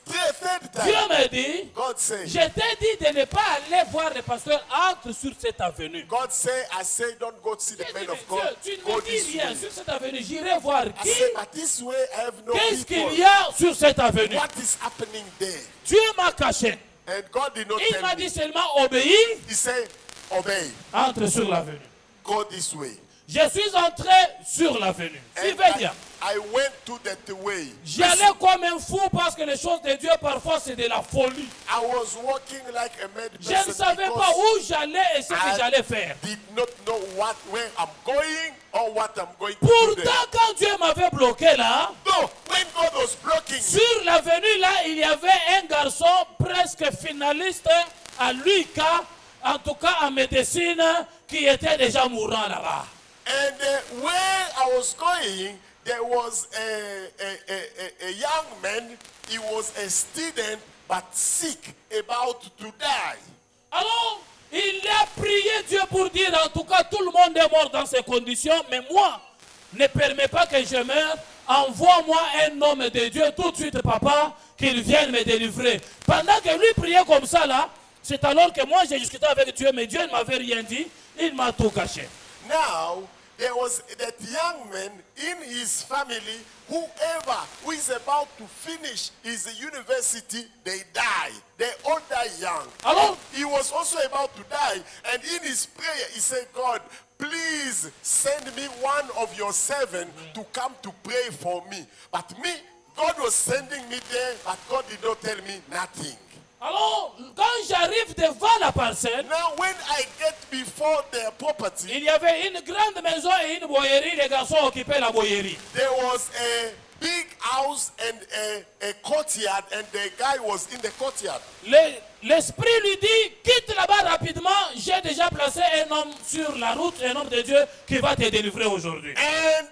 The third Dieu time, me dit, God said, je t'ai dit de ne pas aller voir le pasteur, entre sur cette avenue. God said, I say, don't go to see the J'ai man dit, of mais God. Dieu, tu ne Go me dis this rien way. sur cette avenue. J'irai voir I qui, said, but this way I have no qu'est-ce qu'il people. y a sur cette avenue. What is happening there? Dieu m'a caché. And God did not Il tell m'a me. dit seulement obéis, He said, obey. entre sur l'avenue. Go this way. Je suis entré sur l'avenue. And Suivez bien. I went to that way. J'allais comme un fou parce que les choses de Dieu parfois c'est de la folie. I was walking like a mad Je person ne savais pas because où j'allais et ce que j'allais faire. did not know where I'm going or what I'm going to do there. Pourtant, quand Dieu m'avait bloqué là, No, when God was blocking me, sur l'avenue là, il y avait un garçon presque finaliste à l'UICA, en tout cas en médecine, qui était déjà mourant là-bas. and where I was going, there was a young man. He was a student but sick, about to die. Alors, il a prié Dieu pour dire, en tout cas, tout le monde est mort dans ces conditions, mais moi, ne permets pas que je meure. Envoie-moi un homme de Dieu tout de suite, papa, qu'il vienne me délivrer. Pendant que lui priait comme ça, là, c'est alors que moi, j'ai discuté avec Dieu, mais Dieu ne m'avait rien dit. Il m'a tout caché. Now, there was that young man in his family, whoever who is about to finish his university, they die. They all die young. Alors, He was also about to die, and in his prayer, he said, God, please send me one of your servants to come to pray for me. But me, God was sending me there, but God did not tell me nothing. alors, quand j'arrive devant la parcelle, Now, when I get before their property, il y avait une grande maison et une boyerie. Les garçons occupaient la boyerie. there was a big house and a courtyard, and the guy was in the courtyard. L'esprit lui dit, quitte là-bas rapidement, j'ai déjà placé un homme sur la route, un homme de Dieu qui va te délivrer aujourd'hui. And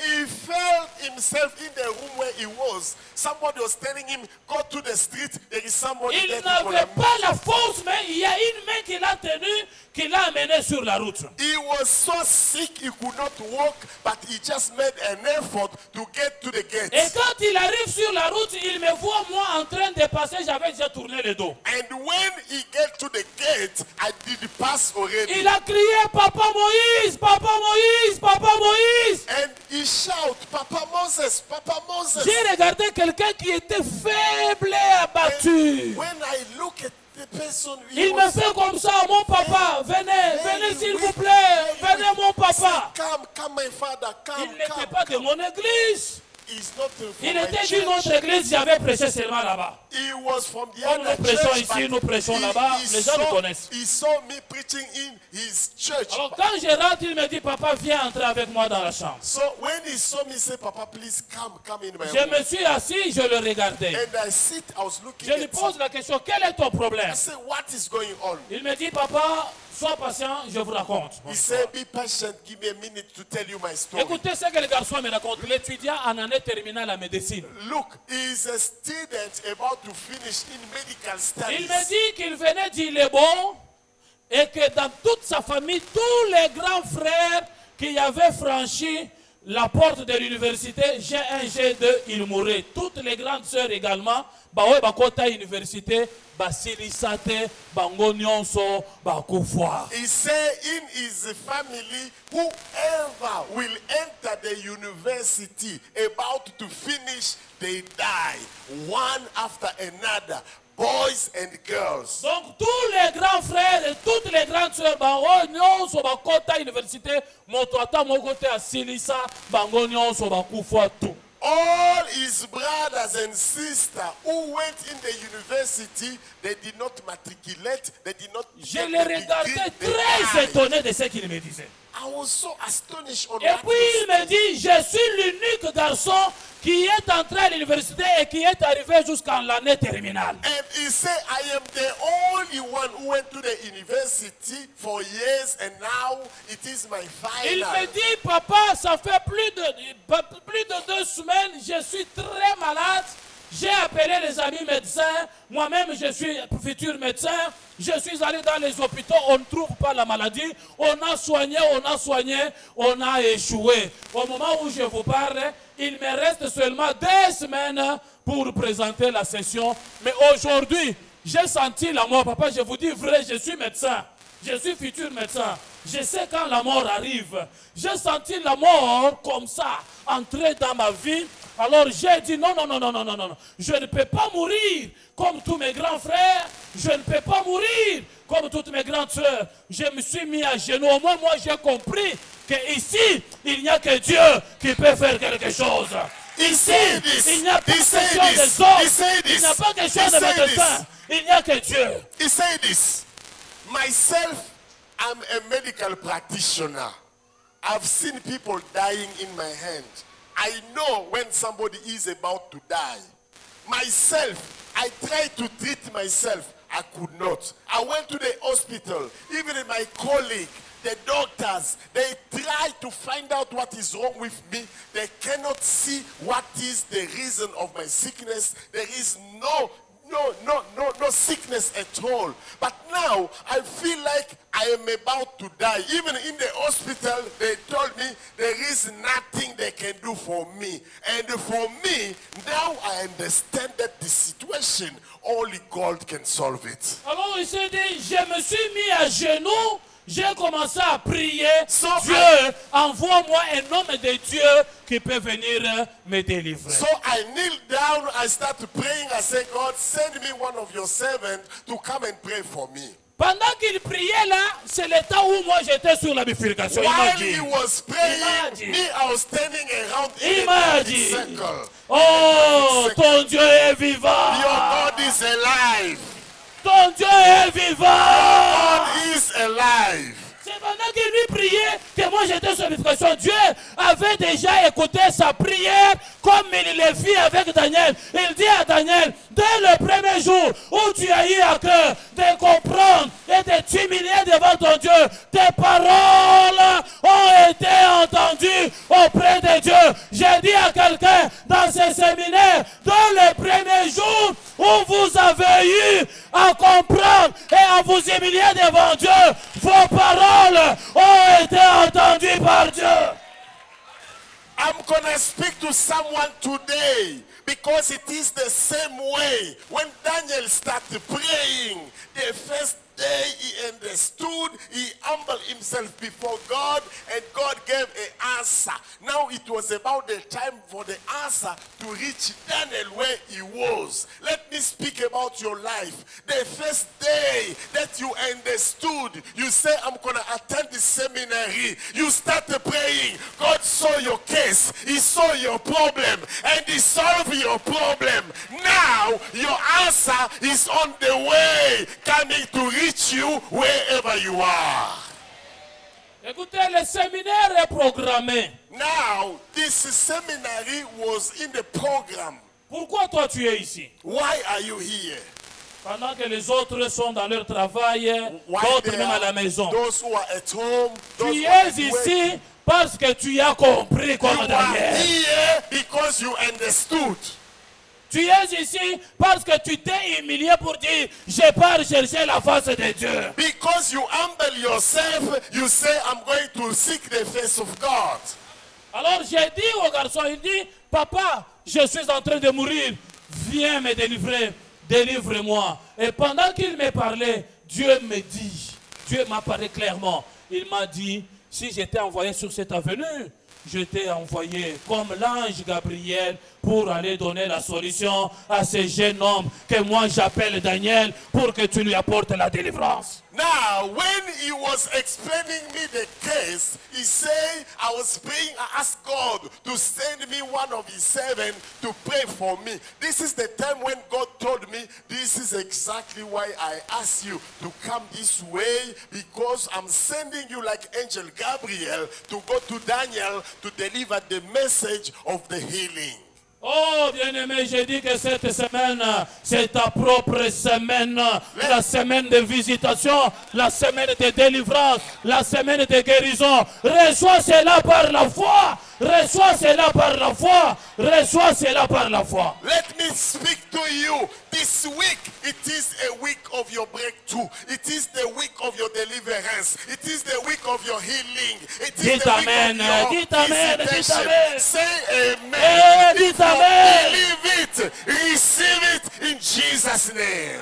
he felt himself in the room where he was. Somebody was telling him, go to the street, there is somebody Il there. People n'avait are pas la force, mais il y a une main qui l'a tenu, qui l'a amené sur la route. He was so sick he could not walk, but he just made an effort to get to the gate. Et quand il arrive sur la route, il me voit moi en train de passer, j'avais déjà tourné le dos. And when he get to the gate, I did pass already. Il a crié, Papa Moïse, Papa Moïse, Papa Moïse. And he shout, Papa Moses, Papa Moses. J'ai regardé quelqu'un qui était faible et abattu. When I look at the person, he Il me was fait comme ça, mon papa, venez, venez s'il vous plaît, venez mon papa. Come, come, my father, come, Il n'était come. pas de mon église. is not from Il my était d'une church. autre église, j'avais prêché seulement là-bas. He was from the Comme nous other prêchons church, ici, but nous prêchons là-bas, les gens nous connaissent. he saw me preaching in his church. Alors quand je rentre, il me dit, papa, viens entrer avec moi dans la chambre. So when he saw me say, Papa, please come in my Je room. me suis assis, je le regardais. And I was looking Je lui at pose him. la question, quel est ton problème? I said, what is going on? Il me dit, papa, sois patient, je vous raconte. He said, be patient, give me a minute to tell you my story. Écoutez ce que le garçon me raconte. L'étudiant en année terminale à médecine. Look, he is a student about to finish in medical studies. Il me dit qu'il venait d'Ilebo et que dans toute sa famille, tous les grands frères qui avaient franchi la porte de l'université, G1, G2, ils mouraient. Toutes les grandes sœurs également, bawe bakota université, basilisate, bango nyonso, bakufwa. He said in his family, whoever will enter the university about to finish, they die, one after another, boys and girls. Donc tous les grands frères et toutes les grandes sœurs, bango nyonso bakota université, moto ata mokote asilisa, bango nyonso bakufwa tout. All his brothers and sisters who went in the university, they did not matriculate, they did not Je get les the regardais degree, they très died. étonné de ce qu'il me disait. I was so astonished on Et that. puis il me dit, je suis l'unique garçon qui est entré à l'université et qui est arrivé jusqu'à l'année terminale. And he said, I am the only one who went to the university for years and now it is my Il final. me dit, papa, ça fait plus de 2 semaines, je suis très malade. J'ai appelé les amis médecins. Moi-même, je suis futur médecin. Je suis allé dans les hôpitaux. On ne trouve pas la maladie. On a soigné, on a échoué. Au moment où je vous parle, il me reste seulement 2 semaines pour présenter la session. Mais aujourd'hui, j'ai senti la mort. Papa, je vous dis vrai, je suis médecin. Je suis futur médecin. Je sais quand la mort arrive. J'ai senti la mort comme ça, entrer dans ma vie. Alors j'ai dit non. Je ne peux pas mourir comme tous mes grands frères. Je ne peux pas mourir comme toutes mes grandes sœurs. Je me suis mis à genoux. Au moins, moi, j'ai compris qu'ici, il n'y a que Dieu qui peut faire quelque chose. Ici, il n'y a pas question des hommes. Il n'y a pas question de médecins. Il n'y a que Dieu. He said this, myself, I'm a medical practitioner. I've seen people dying in my hand. I know when somebody is about to die. Myself, I tried to treat myself. I could not. I went to the hospital. Even my colleague, the doctors, they try to find out what is wrong with me. They cannot see what is the reason of my sickness. There is no sickness at all. But now I feel like I am about to die. Even in the hospital, they told me there is nothing they can do for me. And for me, now I understand that the situation, only God can solve it. Alors il s'est dit, je me suis mis à genoux. J'ai commencé à prier. Dieu, envoie-moi un homme de Dieu qui peut venir me délivrer. So I kneel down, I start praying, I say, God, send me one of your servants to come and pray for me. Pendant qu'il priait là, c'est le temps où moi j'étais sur la bifurcation. While he was praying, me, I was standing around in a circle. Oh, ton Dieu est vivant. Your God is alive. Ton Dieu est vivant. God is alive. C'est pendant qu'il lui priait que moi j'étais sur la bifurcation. Dieu avait déjà écouté sa prière comme il le fit avec Daniel. Il dit à Daniel, dès le premier jour où tu as eu à cœur de comprendre et de t'humilier devant ton Dieu, tes paroles ont été entendues auprès de Dieu. J'ai dit à quelqu'un dans ce séminaire, dans le premier jour où vous avez eu à comprendre et à vous humilier devant Dieu, vos paroles ont été entendues par Dieu. I'm going to speak to someone today because it is the same way. When Daniel started praying, the first day he understood, he humbled himself before God, and God gave an answer. Now it was about the time for the answer to reach Daniel where he was. Let me me speak about your life. The first day that you understood, you say, I'm going to attend the seminary. You started praying. God saw your case. He saw your problem. And he solved your problem. Now, your answer is on the way, coming to reach you wherever you are. Écoutez, le séminaire est programmé. Now, this seminary was in the program. Pourquoi toi tu es ici? Why are you here? Pendant que les autres sont dans leur travail, Why d'autres there même à la are maison. those who are at home, those Tu who are es at work. ici parce que tu as compris comme You are Daniel. here because you understood. Tu es ici parce que tu t'es humilié pour dire je pars chercher la face de Dieu. Because you humble yourself, you say, I'm going to seek the face of God. Alors j'ai dit au garçon, il dit, papa, je suis en train de mourir, viens me délivrer, délivre-moi. Et pendant qu'il me parlait, Dieu m'a parlé clairement. Il m'a dit, si j'étais envoyé sur cette avenue, je t'ai envoyé comme l'ange Gabriel pour aller donner la solution à ce jeune homme que moi j'appelle Daniel pour que tu lui apportes la délivrance. Now, when he was explaining me the case, he said, I was praying, I asked God to send me one of his servants to pray for me. This is the time when God told me, this is exactly why I asked you to come this way, because I'm sending you like Angel Gabriel to go to Daniel to deliver the message of the healing. Oh, bien-aimé, j'ai dit que cette semaine, c'est ta propre semaine. La semaine de visitation, la semaine de délivrance, la semaine de guérison. Reçois cela par la foi. Reçois cela par la foi. Reçois cela par la foi. Let me speak to you. This week, it is a week of your breakthrough. It is the week of your deliverance. It is the week of your healing. It is Dites the amen, week of your dites amen, dites visitation. amen. Say amen. Eh, dites If you amen. believe it, receive it in Jesus' name.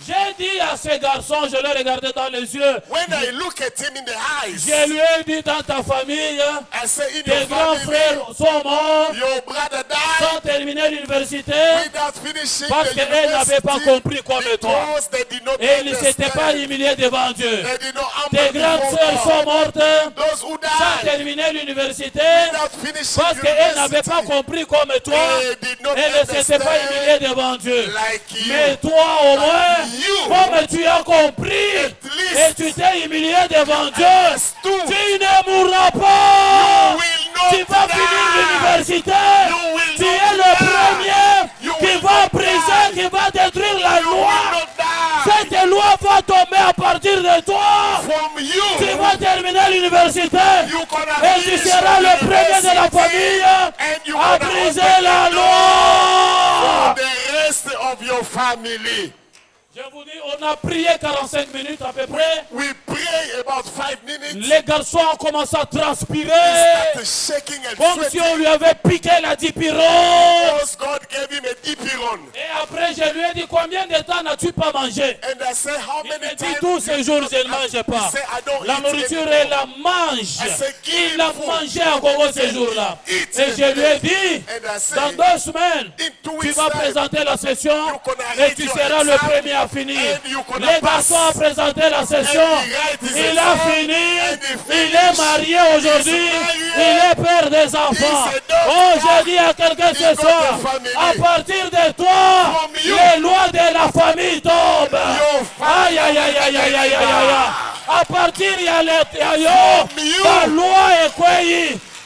J'ai dit à ce garçon, je l'ai regardé dans les yeux. When I look at him in the eyes, Je lui ai dit dans ta famille, I say, in tes your grands family, frères sont morts, your brother sans died terminer l'université, without finishing parce the qu'elle n'avait pas university compris comme toi. because they did not Et il ne s'était pas understand. humilié devant Dieu. They did not Tes humble grandes before sœurs God. sont mortes Those who sans died terminer l'université without finishing parce qu'elles n'avaient pas university, compris comme toi. they did not Elles ne s'étaient pas understand humiliées devant Dieu. like you. Mais toi au moins, you, comme tu as compris et tu t'es humilié devant Dieu, understood. tu ne mourras pas. will not Tu vas finir die. l'université. You will Tu not es le die. premier You qui will va not briser, die. qui va détruire la You will loi. not die. Cette loi va tomber à partir de toi. From you, Tu vas terminer l'université you gonna et tu finish seras le premier de la university, famille and you à gonna briser open la the door loi. for the rest of your family. Je vous dis, on a prié 45 minutes à peu près. We pray about 5 minutes. Les garçons ont commencé à transpirer He started shaking and comme si sweating on lui avait piqué la dipyron. because God gave him a dipiron. Et après, je lui ai dit, combien de temps n'as-tu pas mangé? And I said, how Il many me dit, times? tous ces jours, je ne mange He pas. said, I don't La eat nourriture, anymore. elle la mange. I said, give Il a food. mangé à Gogo ces jours-là. Eat Et je lui ai dit, And I said, dans 2 semaines, in 2 tu weeks vas time, présenter la session you're gonna et write tu your seras le exam premier à finir. and you're gonna Les pass. garçons ont présenté la session. And he write his Il a exam fini. and he Il finished. est marié aujourd'hui. He's Il married. est père des enfants. He's a doctor. Oh, je dis à quelqu'un He ce got soir, a family. à partir de toi, From you. les lois de la famille tombent. Your Aïe, aïe, aïe, aïe, aïe, aïe, aïe, aïe. À partir, il y a les yo. From you. La loi est quoi?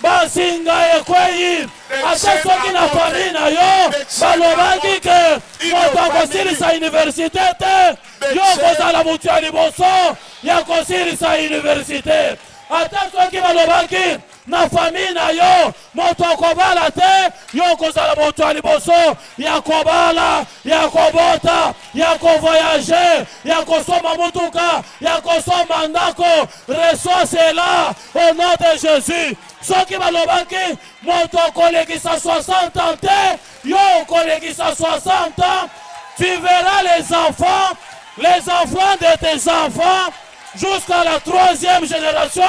Basinga ekweyi ate soki na famille na yo balobaki ke moto akosilisa université te yo kozala motu ya liboso ya kosilisa université ate soki balobaki na famille na yo moto akobala te yo kozala moto ya liboso ya kobala ya kobota ya kovoyager ya kosomba mutuka ya kosomba ndako reçois cela au nom de Jésus. Soki balobaki moto kolekisa 60 ans te yo kolekisa 60 ans, tu verras les enfants de tes enfants jusqu'à la 3e génération,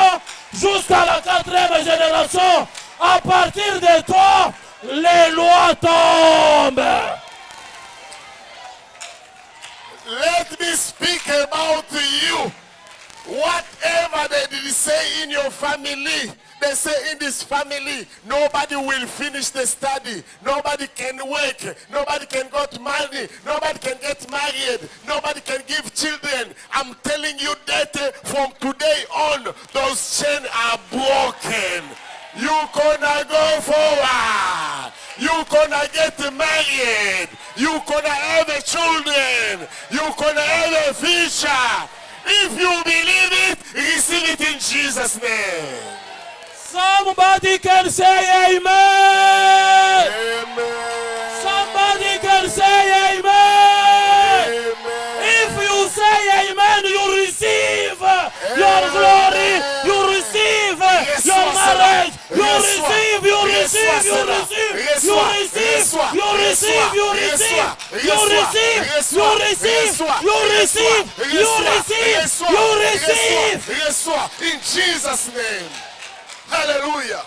jusqu'à la 4e génération. À partir de toi, les lois tombent. But they did say in your family, they say in this family, nobody will finish the study. Nobody can work. Nobody can get money. Nobody can get married. Nobody can give children. I'm telling you that from today on, those chains are broken. You gonna go forward. You gonna get married. You gonna have children. You gonna have a future. If you believe it, receive it in Jesus' name. Somebody can say amen. Amen. Somebody can say amen. Amen. If you say amen, you receive your glory. You receive your marriage. You receive, you receive, you receive, you receive, you receive, you receive, you receive, you receive, you receive, you receive, you receive. Reçois in Jesus' name. Hallelujah.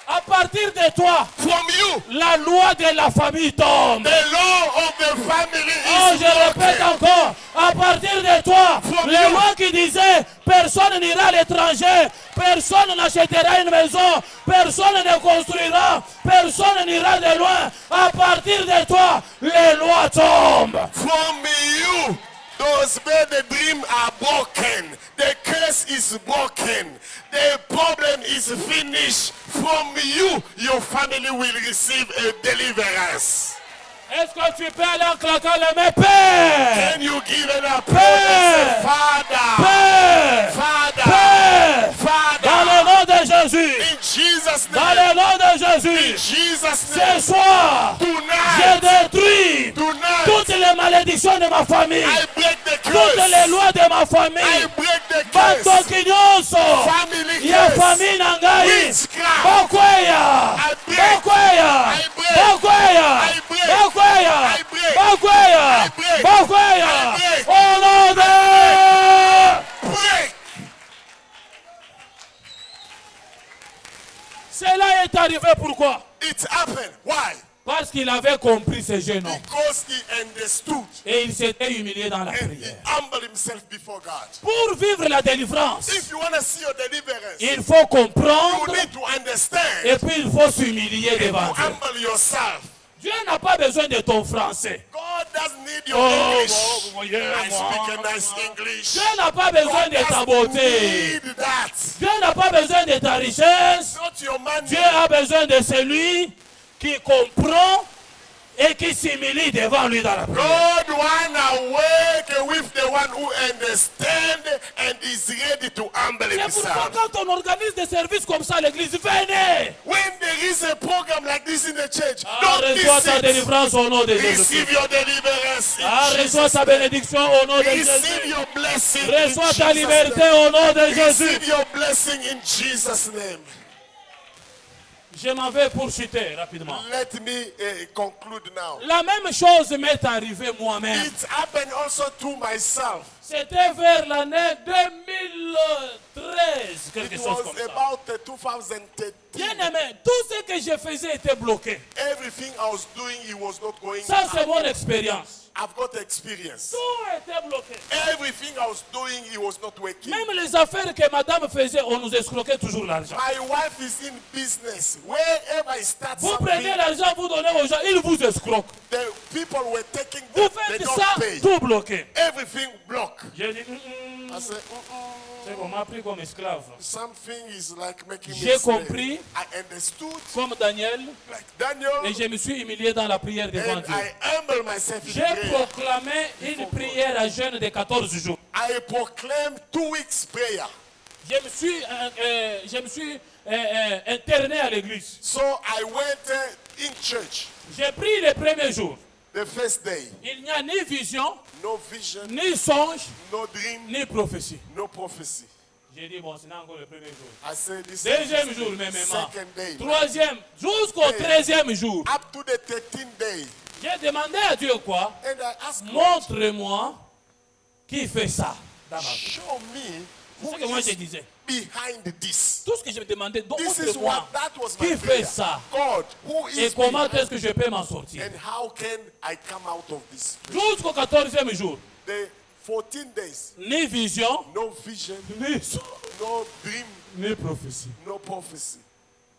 À partir de toi, From you, la loi de la famille tombe. the law of the family Oh, is je répète broken. encore, à partir de toi, les lois qui disaient personne n'ira à l'étranger, personne n'achètera une maison, personne ne construira, personne n'ira de loin, à partir de toi, les lois tombent. From you, those bad dreams are broken. The curse is broken. The problem is finished. From you, your family will receive a deliverance. Est-ce que tu peux aller en claquant les mains, Père? Can you give an applause and say, Father, Père, Father, Père, Father, dans le nom de Jésus, in Jesus' dans name, le nom de in Jésus, Jesus' ce name, soir, je tonight, détruis tonight, toutes les malédictions de ma famille, I break the toutes les curse. lois de ma I famille. break the Bato curse. kinyoso Family ya curse. famille na ngai Witchcraft. bakweya I break. bakweya I break. bakweya I break. bakweya I break. bakweya I break. bakweya I break. au nom de Break. cela est arrivé pourquoi? It happened. Why? Parce qu'il avait compris ce jeune homme Because he understood et il s'était humilié dans la and he prière. humbled himself before God. Pour vivre la délivrance, If you want to see your deliverance, il faut you comprendre need to understand. et puis il faut s'humilier devant To Dieu. humble yourself. Dieu n'a pas besoin de ton français. God doesn't need your Oh, English. vous voyez, I moi. speak a nice English. Dieu n'a pas besoin God de ta doesn't beauté. need that. Dieu n'a pas besoin de ta richesse. Not your money. Dieu a besoin de celui qui comprend et qui s'humilie devant lui dans la prière. God wanna work with the one who understands and is ready to humble C'est pourquoi himself. quand on organise des services comme ça à l'église, venez. When there is a program like this in the church, Ah, don't reçois ta miss it. délivrance au nom de Jésus. Receive your deliverance in Ah, reçois Jesus' ta name. bénédiction au nom de Receive Jésus. your blessing in Reçois ta Jesus' liberté name. au nom de Jésus. Receive your blessing in Jesus' name. Je m'en vais pour chuter rapidement. Let me conclude now. La même chose m'est arrivée moi-même. It happened also to myself. C'était vers l'année 2013, quelque It chose was comme ça. about 2013. Bien aimé, tout ce que je faisais était bloqué. Everything I was doing, it was not going. Ça, c'est mon expérience. I've got experience. Tout était bloqué. Everything I was doing, it was not working. Même les affaires que madame faisait, on nous escroquait toujours l'argent. My wife is in business. Wherever I start Vous something, prenez l'argent, vous donnez aux gens, ils vous escroquent. the people were taking Vous them. They faites don't ça, pay. tout bloqué. Everything block. J'ai dit, I said, c'est qu'on m'a pris comme esclave. something is like making me J'ai a slave. compris. I understood, Comme Daniel, like Daniel, et je me suis humilié dans la prière devant and Dieu. I humble myself in J'ai prayer. proclamé une prière à jeûne de 14 jours. I proclaim 2 weeks prayer. Je me suis interné à l'église. So I went in church J'ai pris le premier jour. the first day. Il n'y a ni vision, No vision, ni songe, no dream, ni prophétie. no prophecy. J'ai dit, bon, c'est encore le premier jour. I said this Deuxième is jour, the même. second day. Troisième, jusqu'au 13e jour. Up to the 13th day. J'ai demandé à Dieu quoi? And I asked God, Montre-moi qui fait ça dans ma vie. show me C'est ce who que moi je is disais. behind this. Tout ce que je me demandais, donc This is montre-moi what, that was my qui fait prayer. ça. God, who Et is comment behind est-ce que je peux m'en sortir? and how can I come out of this? Jusqu'au 14e jour. The 14 days. ni vision, No vision, ni son, no dream, ni prophétie. no prophecy.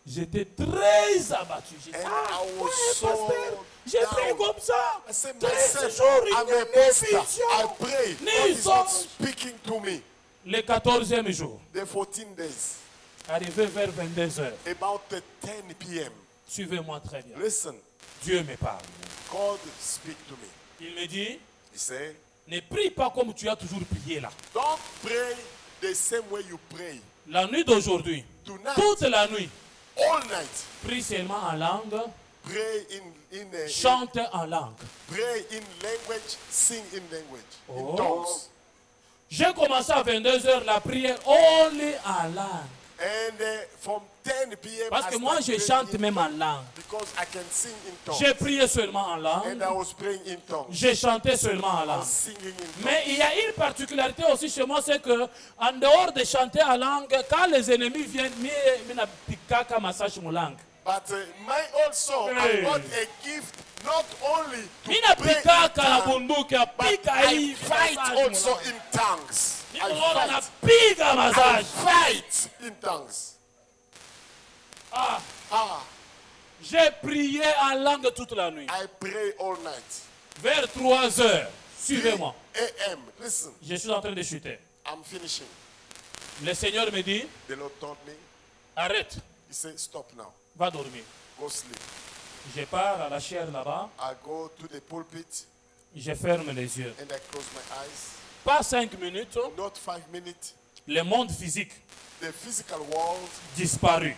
J'étais très abattu. J'ai dit, And ah, I was ouais, so pasteur, j'ai pris down. comme ça. I said, 13 myself, jours, il I'm n'y a a ni pastor. I vision, pray. ni God is not son. speaking to me. Le 14e jour, The 14 days, arrivé vers 22h, about the 10 p.m. suivez-moi très bien. Listen, Dieu me parle. God speak to me. Il me dit, He said, ne prie pas comme tu as toujours prié là. don't pray the same way you pray. La nuit d'aujourd'hui, Tonight, toute la nuit, all night, prie seulement en langue, pray chante en langue. pray in language, sing in language, Oh. in tongues. J'ai commencé à 22h la prière only en langue. And from 10 p.m. Parce I que moi, je started chante praying même en langue. because I can sing in tongues. J'ai prié seulement en And langue. I was praying in tongues. J'ai chanté seulement en I was langue. singing in tongues. Mais il y a une particularité aussi chez moi, c'est que en dehors de chanter en langue, quand les ennemis viennent, mina pikaka massage mon langue. But mine also, Hey. I got a gift not only to Mina pray in pikaka la tongues, bunduki, but pika I hii fight massage mon also langue. in tongues. I Ninaona na fight. piga I massage. fight in tongues. Ah, Ah, j'ai prié en langue toute la nuit. I pray all night. Vers 3 heures, suivez-moi. a.m. Listen, Je suis en train de chuter. I'm finishing. Le Seigneur me dit, The Lord told me, arrête, He said, stop now. va dormir. Go sleep. Je pars à la chaire là-bas, I go to the pulpit je ferme les yeux. and I close my eyes. Pas 5 minutes, Not 5 minutes. le monde physique The physical world disparu.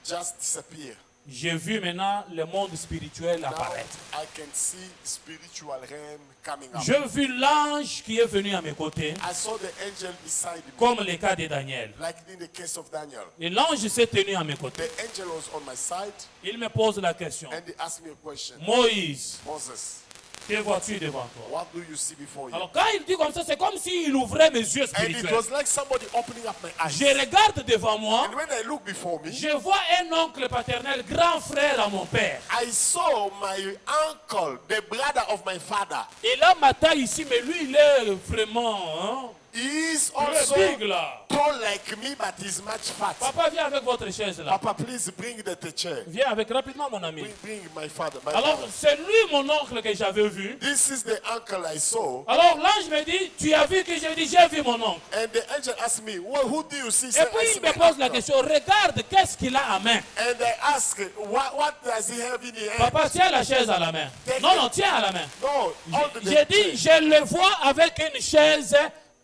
just disappear. J'ai vu maintenant le monde spirituel Now apparaître. I can see spiritual realm coming up. J'ai vu l'ange qui est venu à mes côtés, I saw the angel beside me, comme le cas de Daniel. like in the case of Daniel. Et l'ange s'est tenu à mes côtés. The angel was on my side Il me pose la question. and he asked me a question. Moïse, Moses, que vois-tu devant toi? what do you see before you? Alors quand il dit comme ça, c'est comme s'il ouvrait mes yeux And it spirituels. was like somebody opening up my eyes. Je regarde devant moi, And when I look before me, je vois un oncle paternel, grand frère à mon père. I saw my uncle, the brother of my father. Il a ma taille ici, mais lui, il est vraiment hein, He is très also big là. tall like me, but he's much fat. Papa, viens avec votre chaise là. Papa, please bring the chair. Viens avec rapidement, mon ami. Bring my father. My Alors, father. c'est lui, mon oncle, que j'avais vu. This is the uncle I saw. Alors, l'ange me dit, tu as vu que j'ai dit, j'ai vu mon oncle. And the angel asked me, well, who do you see? Et Say, puis, I il see me my pose la uncle. question, regarde, qu'est-ce qu'il a à main? And I ask, what does he have in his hand? Papa, tiens la chaise à la main. Non, non, tiens à la main. No, hold the J'ai dit, chair. je le vois avec une chaise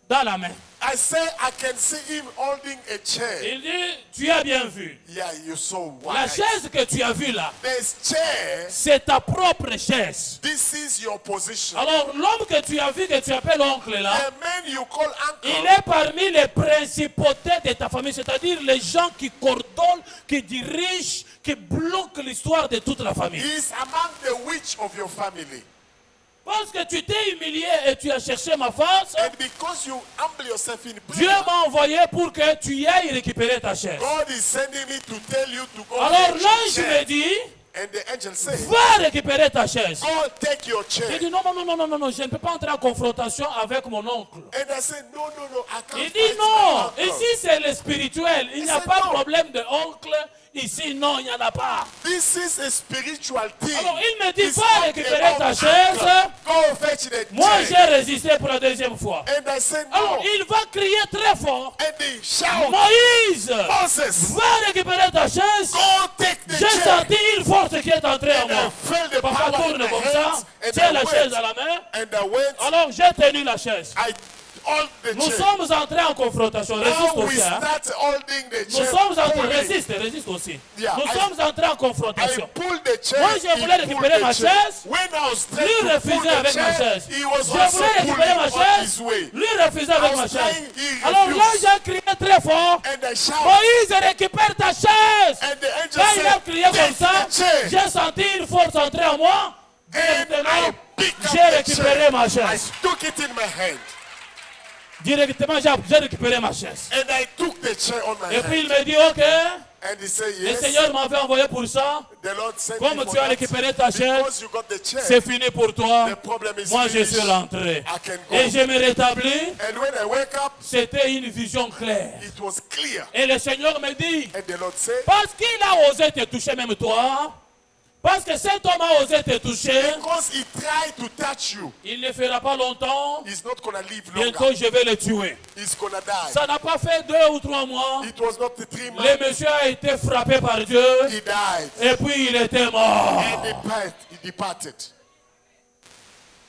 dans la main. I say, I can see him holding a chair. Il dit, tu as bien vu. Yeah, you saw La white. chaise que tu as vue là, This chair, c'est ta propre chaise. this is your position. Alors, l'homme que tu as vu, que tu appelles oncle là, The man you call il uncle, est parmi les principautés de ta famille, c'est-à-dire les gens qui coordonnent, qui dirigent, qui bloquent l'histoire de toute la famille. he is among the witch of your family. Parce que tu t'es humilié et tu as cherché ma face, And because you humble yourself in Dieu prayer, m'a envoyé pour que tu ailles récupérer ta chaise. God is sending me to tell you to go Alors get your l'ange chair. me dit, And the angel said, va récupérer ta chaise. go take your J'ai chair. dit non, non, non, non, non, non, non, je ne peux pas entrer en confrontation avec mon oncle. And I said, no, no, no, I can't Il fight dit my non, uncle. ici c'est le spirituel. Il n'y a said pas de no. problème de oncle. Ici, non, il n'y en a pas. This is a spiritual thing. Alors il me dit, It's va not récupérer about ta uncle. chaise. Go fetch the Moi, chair. j'ai résisté pour la deuxième fois. And I said, Alors no. il va crier très fort. And they shout, Moïse, Moses, va récupérer ta chaise. go take the J'ai chair. senti une force qui est entrée en And I moi. felt the Papa power in tourne my comme ça. hands. And Tiens I la chaise à went. la main. And I went. Alors j'ai tenu la chaise. I hold the Nous chair. sommes entrés en confrontation. Résiste Now we aussi. Hein? start holding the Nous chair. sommes entrés. Pulling. Résiste aussi. Yeah, Nous I- sommes entrés en I confrontation. pulled the chair. Moi, je he voulais pulled récupérer the ma chair. chaise. When I was trying Lui to pull refusait the avec ma chair, chaise. he was Je also voulais récupérer pulling ma on his chaise. way. Lui refusait avec I ma was chaise. trying, he Alors là, refused. j'ai crié très fort. And I shouted. Moïse, récupère ta chaise. And the angel Quand il a said, crié comme take ça, the chair. j'ai senti une force entrer en moi. And I Directement, picked up j'ai the récupéré chair. ma I chaise. took it in my hand. Directement, j'ai récupéré ma chaise. And I took the chair on my Et puis hand. il me dit, ok, And he said, Le yes. Seigneur m'avait envoyé pour ça. The Lord sent Comme me for tu as that. récupéré ta chair, Because you got the chair, c'est fini pour toi. the problem is Moi, je finished. suis rentré. I can go. Et je me rétablis. And when I wake up, C'était une vision claire. it was clear. Et le Seigneur me dit, And the Lord said, parce qu'il a osé te toucher même toi, parce que cet homme a osé te toucher, because he tried to touch you, il ne fera pas longtemps. he's not going to live Bientôt, longer. je vais le tuer. He's going to die. Ça n'a pas fait 2 ou 3 mois. It was not the 3 Le months. monsieur a été frappé par Dieu. He died. Et puis il était mort. And he departed.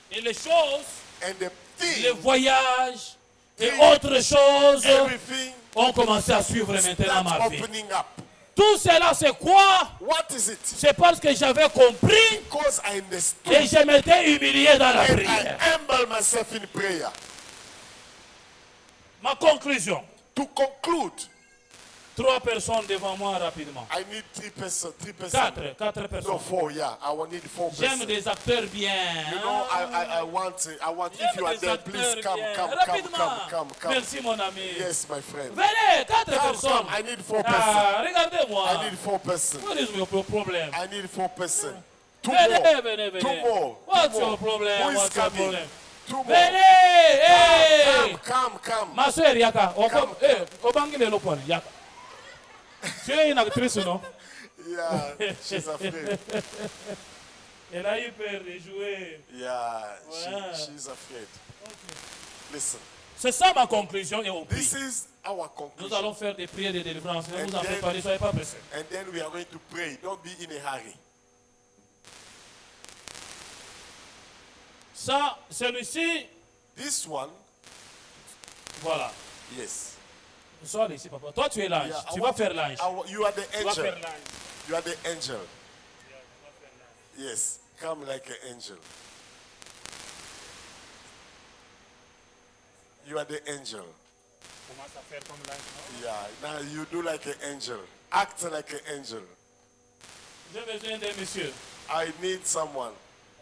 Et les choses, And the les thing, voyages et autres choses everything ont commencé à suivre maintenant starts ma vie. opening up. Tout cela, c'est quoi? What is it? C'est parce que j'avais compris Because I et understood je m'étais humilié dans la and prière. I humble myself in prayer. Ma conclusion. To conclude, 3 personnes devant moi rapidement. I need 3 persons. 4 No, personnes. 4, yeah. I will need 4 J'aime persons. des acteurs bien. You know, I want, if you are there, please come. Rapidement. Merci mon ami. Yes, my friend. Venez, 4 Come, personnes. I need 4 persons. Ah, regardez-moi. I need 4 persons. What is your problem? I need 4 persons. 2 Venez, more. venez, 2 venez. more. What's 2 your more. problem? Who is What's your coming? problem? 2 more. Venez, hey. Come. Ma soeur Yaka, Come. Obangile Lopon, Yaka. Tu es une actrice, non? Yeah, she's afraid. Elle a eu peur de jouer. Yeah, Wow. she's afraid. Listen, C'est ça ma conclusion et on prie. this is our Nous conclusion. allons faire des prières de délivrance. Ne vous en And faites then- pas, ne soyez pas pressés. And then we are going to pray. Don't be in a hurry. Ça, celui-ci, This one, voilà. yes. Sois ici, papa. Toi, tu es l'ange. Yeah, I Tu want vas faire l'ange. you are the Tu vas angel. faire l'ange. You are the angel. Yes, come like an angel. You are the angel. Commence à faire comme l'ange. Yeah, now you do like an angel. Act like an angel. J'ai besoin d'un monsieur. I need someone.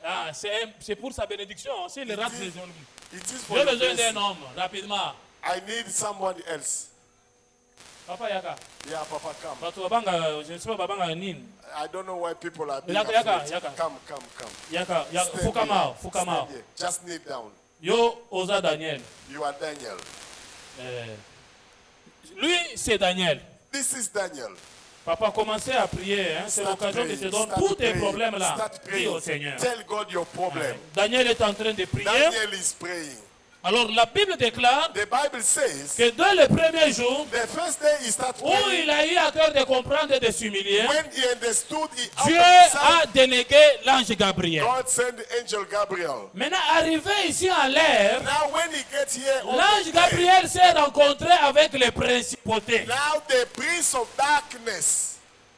Ah, c'est pour sa bénédiction. Si le rate les hommes. It is for J'ai your besoin d'un blessing. homme, rapidement. I need someone else. Papa Yaka. Yeah, Papa, come. Bato babanga, je ne sais pas babanga nini. I don't know why people are being Yaka, afraid. Yaka. Come. Yaka, Stand Fukama, here. Fukama. Stand here. Just kneel down. Yo, Oza Daniel. You are Daniel. Lui, c'est Daniel. This is Daniel. Papa, commencez à prier. Hein? C'est Start l'occasion que je te praying, donne start tous tes praying, problèmes là. start Dis au praying. Seigneur. Tell God your problem. Daniel est en train de prier. Daniel is praying. Alors, la Bible déclare The Bible says que dès le premier jour the first day he started où praying, il a eu à cœur de comprendre et de s'humilier, when he understood, he Dieu humbled a himself. délégué l'ange Gabriel. God sent the angel Gabriel. Maintenant, arrivé ici en l'air, Now when he gets here, on l'ange the earth, Gabriel s'est rencontré avec les principautés. now the prince of darkness,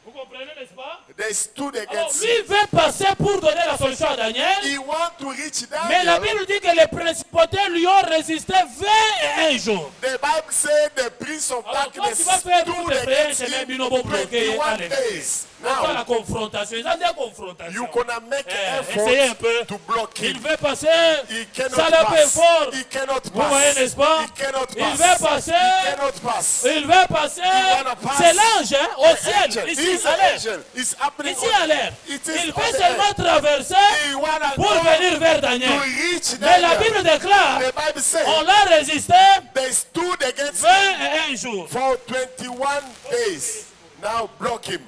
Vous comprenez, n'est-ce pas? they stood Alors, against lui him. veut passer pour donner la solution à Daniel. He want to reach Mais la Daniel. Bible dit que les principautés lui ont résisté 21 jours. The Bible said the prince of Alors, toi, darkness tu vas faire stood toutes les prières, against c'est même him une bonne bloquée. 21 Allez. days. C'est pas la Now, confrontation. Ils ont dit confrontation. you gonna make Essayez un effort peu. to block Il him. veut passer. He cannot Ça le fait pass. fort. He cannot Vous voyez, pass. n'est-ce pas? He cannot Il pass. veut passer. He cannot pass. Il veut passer. wanna pass. C'est l'ange hein, au The ciel. angel. Ici, He's à an l'air. angel. It's happening Ici on- à l'air. It is Il on veut the seulement earth. traverser He wanna pour go venir vers to Daniel. reach Mais la Daniel. Bible déclare The Bible says on l'a résisté they stood against him 21 jours. for 21 days. Now block him.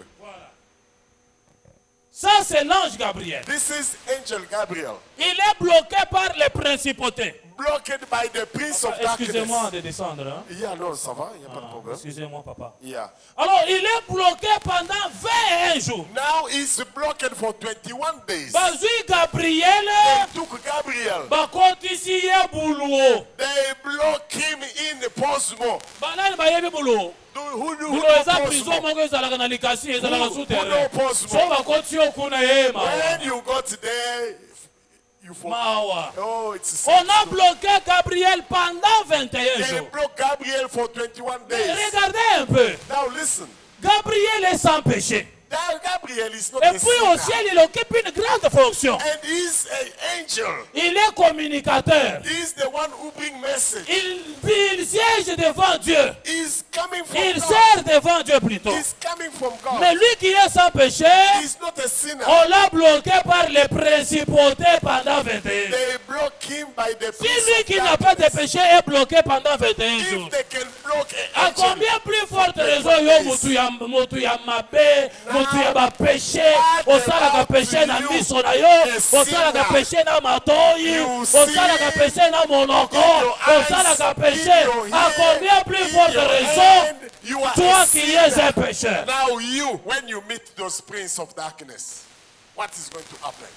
Ça, c'est l'ange Gabriel. This is angel Gabriel. Il est bloqué par les principautés. Blocked by the prince of Excusez-moi darkness. de descendre. Hein? Yeah, no, ça va, il n'y a pas de Ah, problème. excusez-moi, papa. Yeah. Alors, il est bloqué pendant 21 jours. Now he's blocked for 21 days. Bazui Gabriel, They took Gabriel. bakotisi ye buluo. They block him in Posmo. Banani bayebi buluo. Who Bulo know eza prison Posmo? moko ezalaka na likasi ezalaka Who souterrain. know Posmo? So bakoti yo kuna ye mawa. When you got there, you forgot. Mawa. Oh, it's On a bloqué Gabriel pendant 21 They jours. blocked Gabriel for 21 Mais days. regardez un peu. Now listen. Gabriel est sans péché. Gabriel is not Et a puis au sinner. ciel, il occupe une grande fonction. And he's an angel. Il est communicateur. He's the one who brings message. Il siège devant Dieu. He's coming from Il God. sert devant Dieu plutôt. He's coming from God. Mais lui qui est sans péché, He's not a sinner. on l'a bloqué par les principautés pendant 21 jours. They block him by the Si lui qui n'a pas de péché est bloqué pendant 21 jours, If they can block à an angel, combien plus forte raison yo mutu ya mabe, mutu ya ba péché, osalaka péché na miso na yo, osalaka péché na matoyi, osalaka péché na monoko, osalaka péché, à combien plus forte raison you are toi a qui es sinner. un pécheur. Now you, when you meet those princes of darkness, what is going to happen?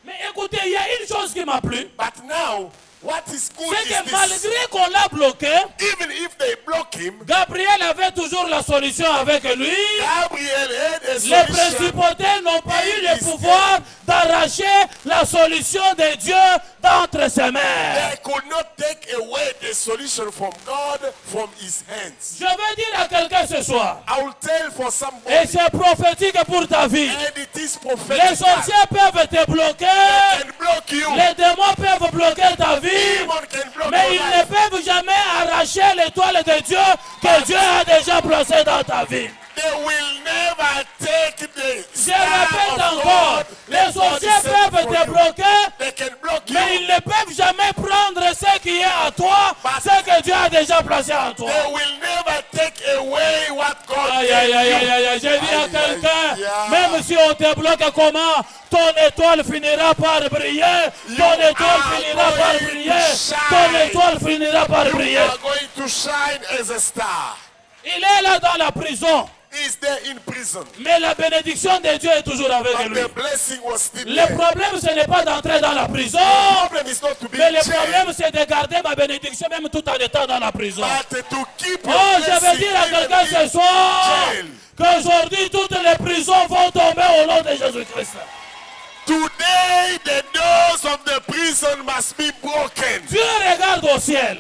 Mais écoutez, il y a une chose qui m'a plu, But now, what is good c'est is que this. malgré qu'on l'a bloqué, Even if they block him, Gabriel avait toujours la solution avec lui. Gabriel had a Les solution. principautés n'ont pas eu le pouvoir d'arracher la solution de Dieu d'entre ses mains. They could not take away the solution from God from his hands. Je veux dire à quelqu'un ce soir, I will tell for et somebody, c'est prophétique pour ta vie. and it is Les prophetic. sorciers peuvent te bloquer, Can block you. les démons peuvent bloquer ta vie, Demon can block mais your ils ne life. peuvent jamais arracher l'étoile de Dieu que Dieu a déjà placée dans ta vie. They will never take the Je star répète of encore, God. les Let God sorciers set peuvent for te you. bloquer, They can block you. mais ils ne peuvent jamais prendre ce qui est à toi, ce que Dieu a déjà placé en toi. They will never take away what God Aïe, gave aïe, aïe, you. aïe, aïe, aïe. J'ai dit à Aïe, quelqu'un, aïe, aïe. même si on te bloque comment, ton étoile finira par briller, ton étoile are finira par going to briller, shine. ton étoile finira par You briller. are going to shine as a star. Il est là dans la prison, He's there in prison. mais la bénédiction de Dieu est toujours avec But lui. the blessing was still Le there. problème, ce n'est pas d'entrer dans la prison, The problem is not to be mais in le jail, problème, c'est de garder ma bénédiction même tout en étant dans la prison. but to keep your Oh, je vais blessing dire à even quelqu'un ce in soir jail. qu'aujourd'hui, toutes les prisons vont tomber au nom de Jésus-Christ. Today, the doors of the prison must be broken. Dieu regarde au ciel.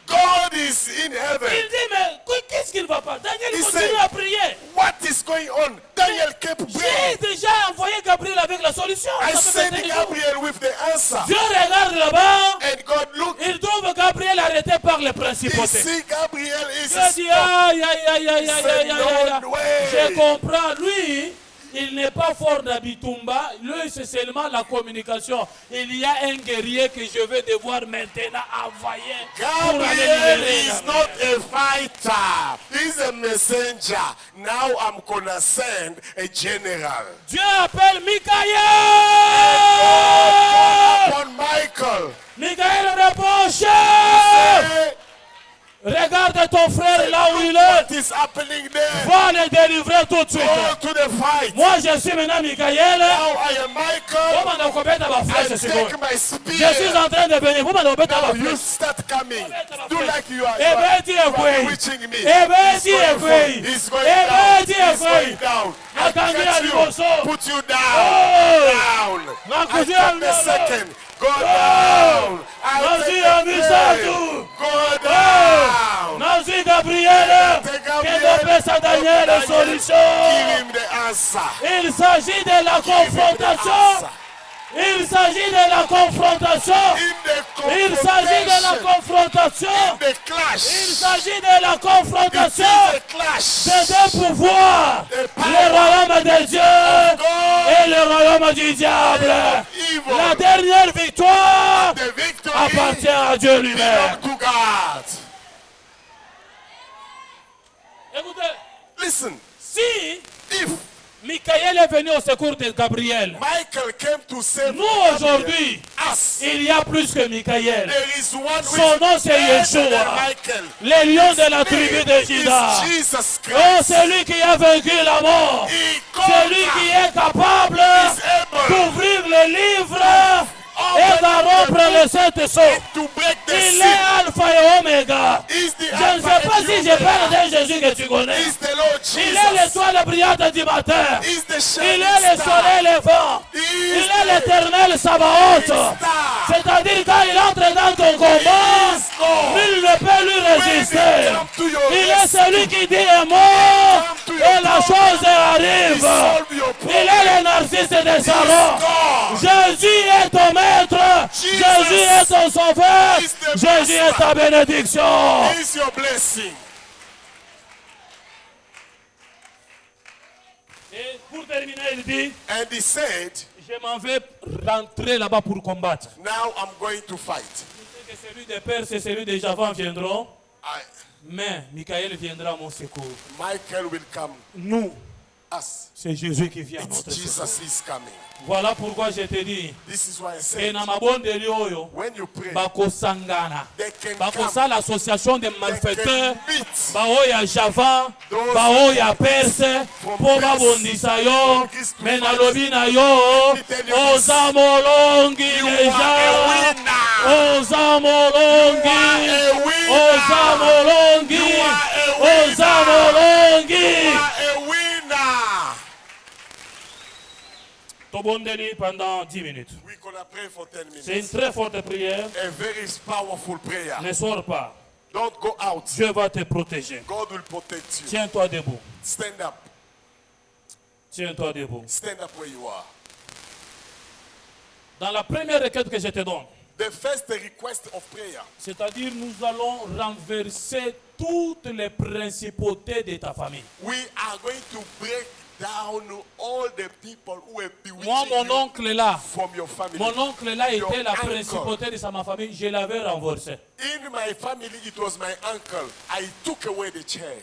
God is in Il heaven. dit, mais qu'est-ce qui ne va pas? Daniel He continue said, à prier. What is going on? Daniel kept J'ai praying. déjà envoyé Gabriel avec la solution. I Ça fait sent 21 jours. Gabriel with the answer. Dieu regarde là-bas. And God looked. Il trouve Gabriel arrêté par les He principautés. see Gabriel is Dieu dit, aïe, aïe, aïe, aïe, aïe, aïe, aïe, aïe. No way. Je comprends. Lui, il n'est pas fort d'Abitumba. Lui, c'est seulement la communication. Il y a un guerrier que je vais devoir maintenant envoyer pour aller Gabriel libérer is Gabriel. not a fighter. He's a messenger. Now I'm gonna send a general. Dieu appelle Michael. Upon Michael. Michael répond, chef. Hey, Regarde ton frère là où il what est. is happening there? Va le délivrer tout de suite. Go to the fight. Moi, je suis maintenant Michael. Now I am Michael. Vous m'en occupez de ma I flèche, c'est bon. take my Je suis spear. en train de venir. Vous m'en occupez de Now ma you flèche. start coming. Do like you are. Eh ben, dis quoi? Reaching me. Eh ben, He's dis going quoi? for- He's going Eh ben, down. dis He's quoi? going down. I Attendez à catch l'Ibosso. you. Put you down. Oh. Down. I Nakuzia stop a Mnalo. second. Go down. I Nazi take a Amisatu. Go down. Nazi Gabriel. Que pesa Daniel Give solution. him the answer. Il s'agit de la confrontation. Il s'agit de la confrontation. In the Il s'agit de la confrontation. confrontation. The clash. Il s'agit de la It confrontation is a clash. des deux pouvoirs. Le royaume de Dieu et le royaume du diable. Evil. La dernière victoire The victory appartient à Dieu lui-même. belongs to God. Écoutez, Listen, si if Michael est venu au secours de Gabriel, Michael came to save nous aujourd'hui, us, il y a plus que Michael. there is one Son which nom c'est greater than Yeshua, Michael. le lion de la tribu de Is Juda. Jesus Oh, Christ. c'est lui qui a vaincu la mort. He C'est lui qui conquered, est capable is able d'ouvrir le livre et d'en les sept sceaux. to break the Il seal. est Alpha et Omega. He's the Je ne Alpha sais pas and si the je parle Omega. d'un Jésus que tu connais. He's the Lord Il est Jesus. l'étoile brillante du matin. He's the Il shining est le star. soleil levant. He Il is est the l'éternel Sabaoth. star. C'est-à-dire quand il entre dans ton combat, nul ne peut lui résister. Il est celui qui dit un mot et la chose arrive. Il est le narcisse de Sarah. Jésus est ton maître. Jésus est ton sauveur. Jésus est ta bénédiction. He is your blessing. Et pour terminer, il dit, And he said, je m'en vais rentrer là-bas pour combattre. now I'm going to fight. Je sais que celui de Perse et celui de Javan viendront, I, mais Michael viendra à mon secours. Michael will come. Nous, Us. c'est Jésus qui vient à It's notre secours. Jesus is coming. Voilà pourquoi je te dis, This is why I et said, na mabondeli oyo, when you pray, bakosangana, they can bakosa come. l'association des They malfaiteurs, can meet. baoya Javan, baoya Perse, po babondisa yo, me nalobi na yo, oza molongi deja, oza molongi, oza molongi, oza molongi. A winner. Tobondeli pendant 10 minutes. We're going to pray for 10 C'est une minutes. très forte prière. A very powerful prayer. Ne sors pas. Don't go out. Dieu va te protéger. God will protect you. Tiens-toi debout. Stand up. Tiens-toi debout. Stand up where you are. Dans la première requête que je te donne, The first request of prayer. c'est-à-dire nous allons renverser toutes les principautés de ta famille. We are going to break down all the people who have Moi, bewitched mon you oncle là, from your family. mon oncle là Your était la uncle. principauté de ma famille. Je l'avais renversé. In my family, it was my uncle. I took away the chair.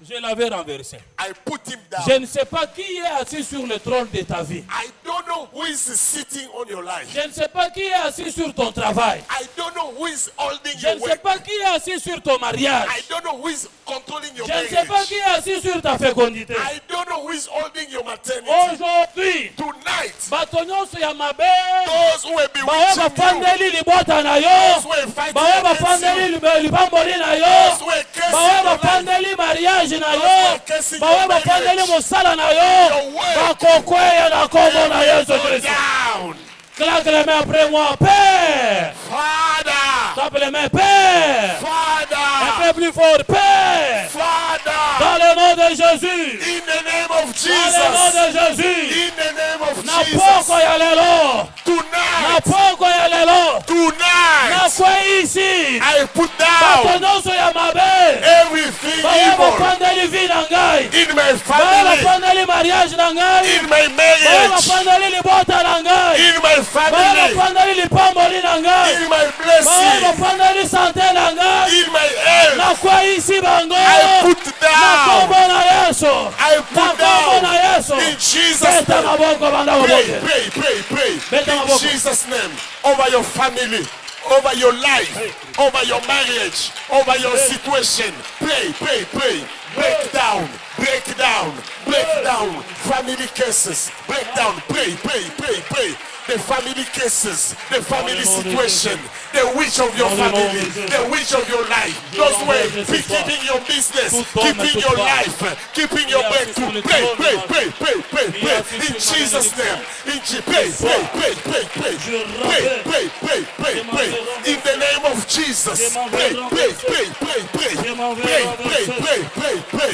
Je l'avais renversé. I put him down. Je ne sais pas qui est assis sur le trône de ta vie. I don't know who is sitting on your life. Je ne sais pas qui est assis sur ton travail. I don't know who is holding Je your ne sais work. pas qui est assis sur ton mariage. I don't know who is controlling your Je ne sais marriage. pas qui est assis sur ta fécondité. I don't know who is holding your maternity. Aujourd'hui, Tonight, bato nyonso ya mabe, those who have been bawe watching you, bafandeli libota na those yo, who are fighting bawe against bafandeli you, libamboli na those yo, who are cursing bawe your life, bafandeli mariage na those who yo, are cursing bawe your bafandeli marriage, mosala na yo, your work, bakokweya na kombo na Yesu go Christ. down. Claque les mains après moi, Père. Father, Tape les mains, Père. Un Father, peu plus fort, Père. Father, Dans le nom de Jésus. in the name of Dans le nom Jesus, de Jésus. in the name of Na Jesus, poko ya lelo. Na tonight, poko ya lelo. Na tonight, kwe ici. I put Bato down nyonso ya mabe. everything Bawe evil bafandeli vie na ngai. in my Bawe family, bafandeli mariage na ngai. in my Bawe marriage, bafandeli libota na ngai. in my Bawe family, bafandeli lipamboli na ngai. in my Bawe blessing, bafandeli sante na ngai. in my health. Na kwe ici bango. I put Na down, kombo na Yesu. I Na put kombo na down Yesu. in Jesus' Beta name. maboko banda Pray, maboke. pray, pray, pray. Beta In maboko. Jesus' name, over your family, over your life, over your marriage, over your situation. Pray, pray, pray. Break down, break down, break down. Family cases, break down. Pray, pray, pray, pray. The family cases, the family situation, the witch of your family, the witch of your life. Those who are keeping your business, keeping your life, keeping your breakthrough. Pray, pray, pray, pray, pray, pray. In Jesus' name. Pray, pray, pray, pray, pray. Pray, pray, pray, pray, pray. In the name of Jesus. Pray, pray, pray, pray, pray. Pray, pray, pray, pray, pray.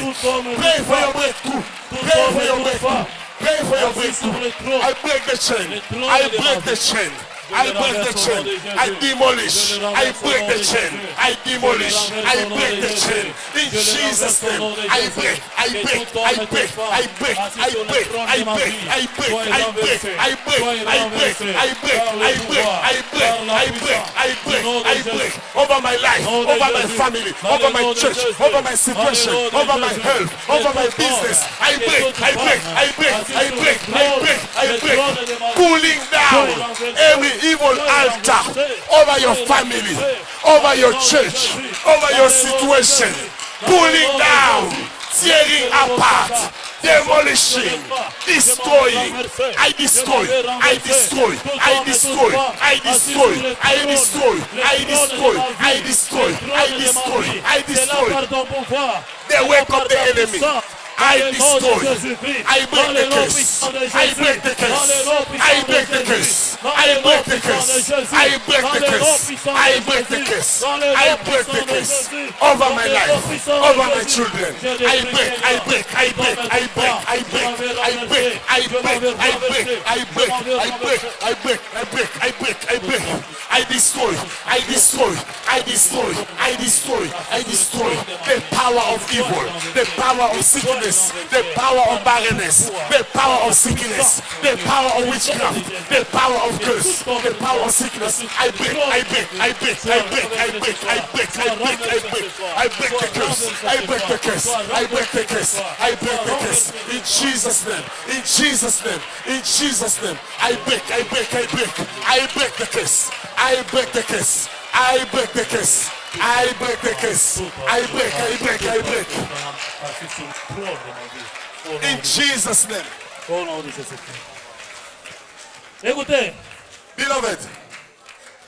Pray for your breakthrough. Pray for your breakthrough. Pray for your breakthrough. I break the chain. I break the chain. I break the chain. I demolish. I break the chain. I demolish. I break the chain. In Jesus' name. I break. I break. I break. I break. I break. I break. I break. I break. I break. I break. I break. I break. I break. I break. I break. I break. Over my life. Over my family. Over my church. Over my situation. Over my health. Over my business. I break. I break. I break. I break. I break. I break. Pulling down every evil altar over your family, over your church, over your situation, pulling down, tearing apart, demolishing, destroying. I destroy, I destroy, I destroy, I destroy, I destroy, I destroy, I destroy, I destroy, I destroy the work of the enemy. I destroy. I break the curse. I break the curse. I break the curse. I break the curse. I break the curse. I break the curse. I break the curse over my life, over my children. I break, I break, I break, I break, I break, I break, I break, I break, I break, I break, I break, I break, I break, I break. I destroy, I destroy, I destroy, I destroy, I destroy the power of evil, the power of sickness, the power of barrenness, the power of sickness, the power of witchcraft, the power of curse, the power of sickness. I break, I break, I break, I break, I break, I break, I break, I break, I break the curse, I break the curse, I break the curse, I break the curse. In Jesus' name, in Jesus' name, in Jesus' name. I break, I break, I break, I break the curse, I break the curse, I break the curse, I break the curse, I break, I break, I break. In Jesus' name. Au nom de Jésus-Christ. Écoutez, Beloved,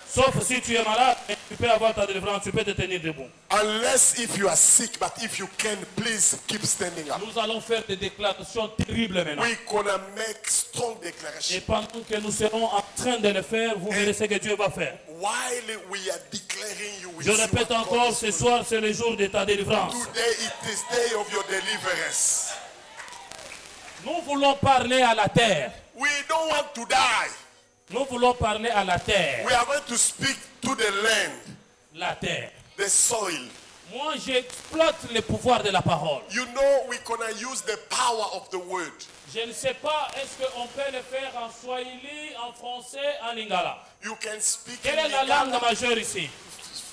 sauf si tu es malade, tu peux avoir ta délivrance, tu peux te tenir debout. unless if you are sick, but if you can, please keep standing up. Nous allons faire des déclarations terribles maintenant. We're gonna make strong Et declaration. pendant que nous serons en train de le faire, vous verrez ce que Dieu va faire. While we are declaring you, we Je see répète what God encore, is ce doing. soir, c'est le jour de ta délivrance. Today it is day of your deliverance. Nous voulons parler à la terre. We don't want to die. Nous voulons parler à la terre. We are going to speak to the land, La terre. the soil. Moi, j'exploite le pouvoir de la parole. You know, we're gonna use the power of the word. Je ne sais pas, est-ce qu'on peut le faire en swahili, en français, en lingala? You can speak Quelle est in la langue Lingala, majeure ici?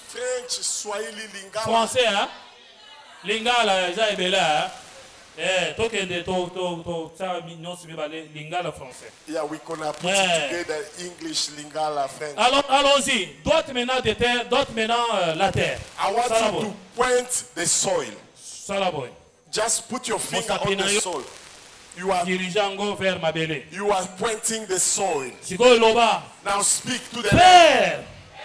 French, Swahili, Lingala. Français, hein? Lingala, j'ai aimé là, hein? Eh, toi qui es ça, mignon, c'est lingala français. Yeah, we're gonna put Yeah. it together, English, Lingala, French. Alors, allons-y. D'autres maintenant de terre, d'autres maintenant la terre. I want Salaboy. you to point the soil. Salaboy. Just put your finger on Mosapina the yo. soil. You are Dirigeant vers ma belle. pointing the soil. Siko loba. Now speak to the land. Père,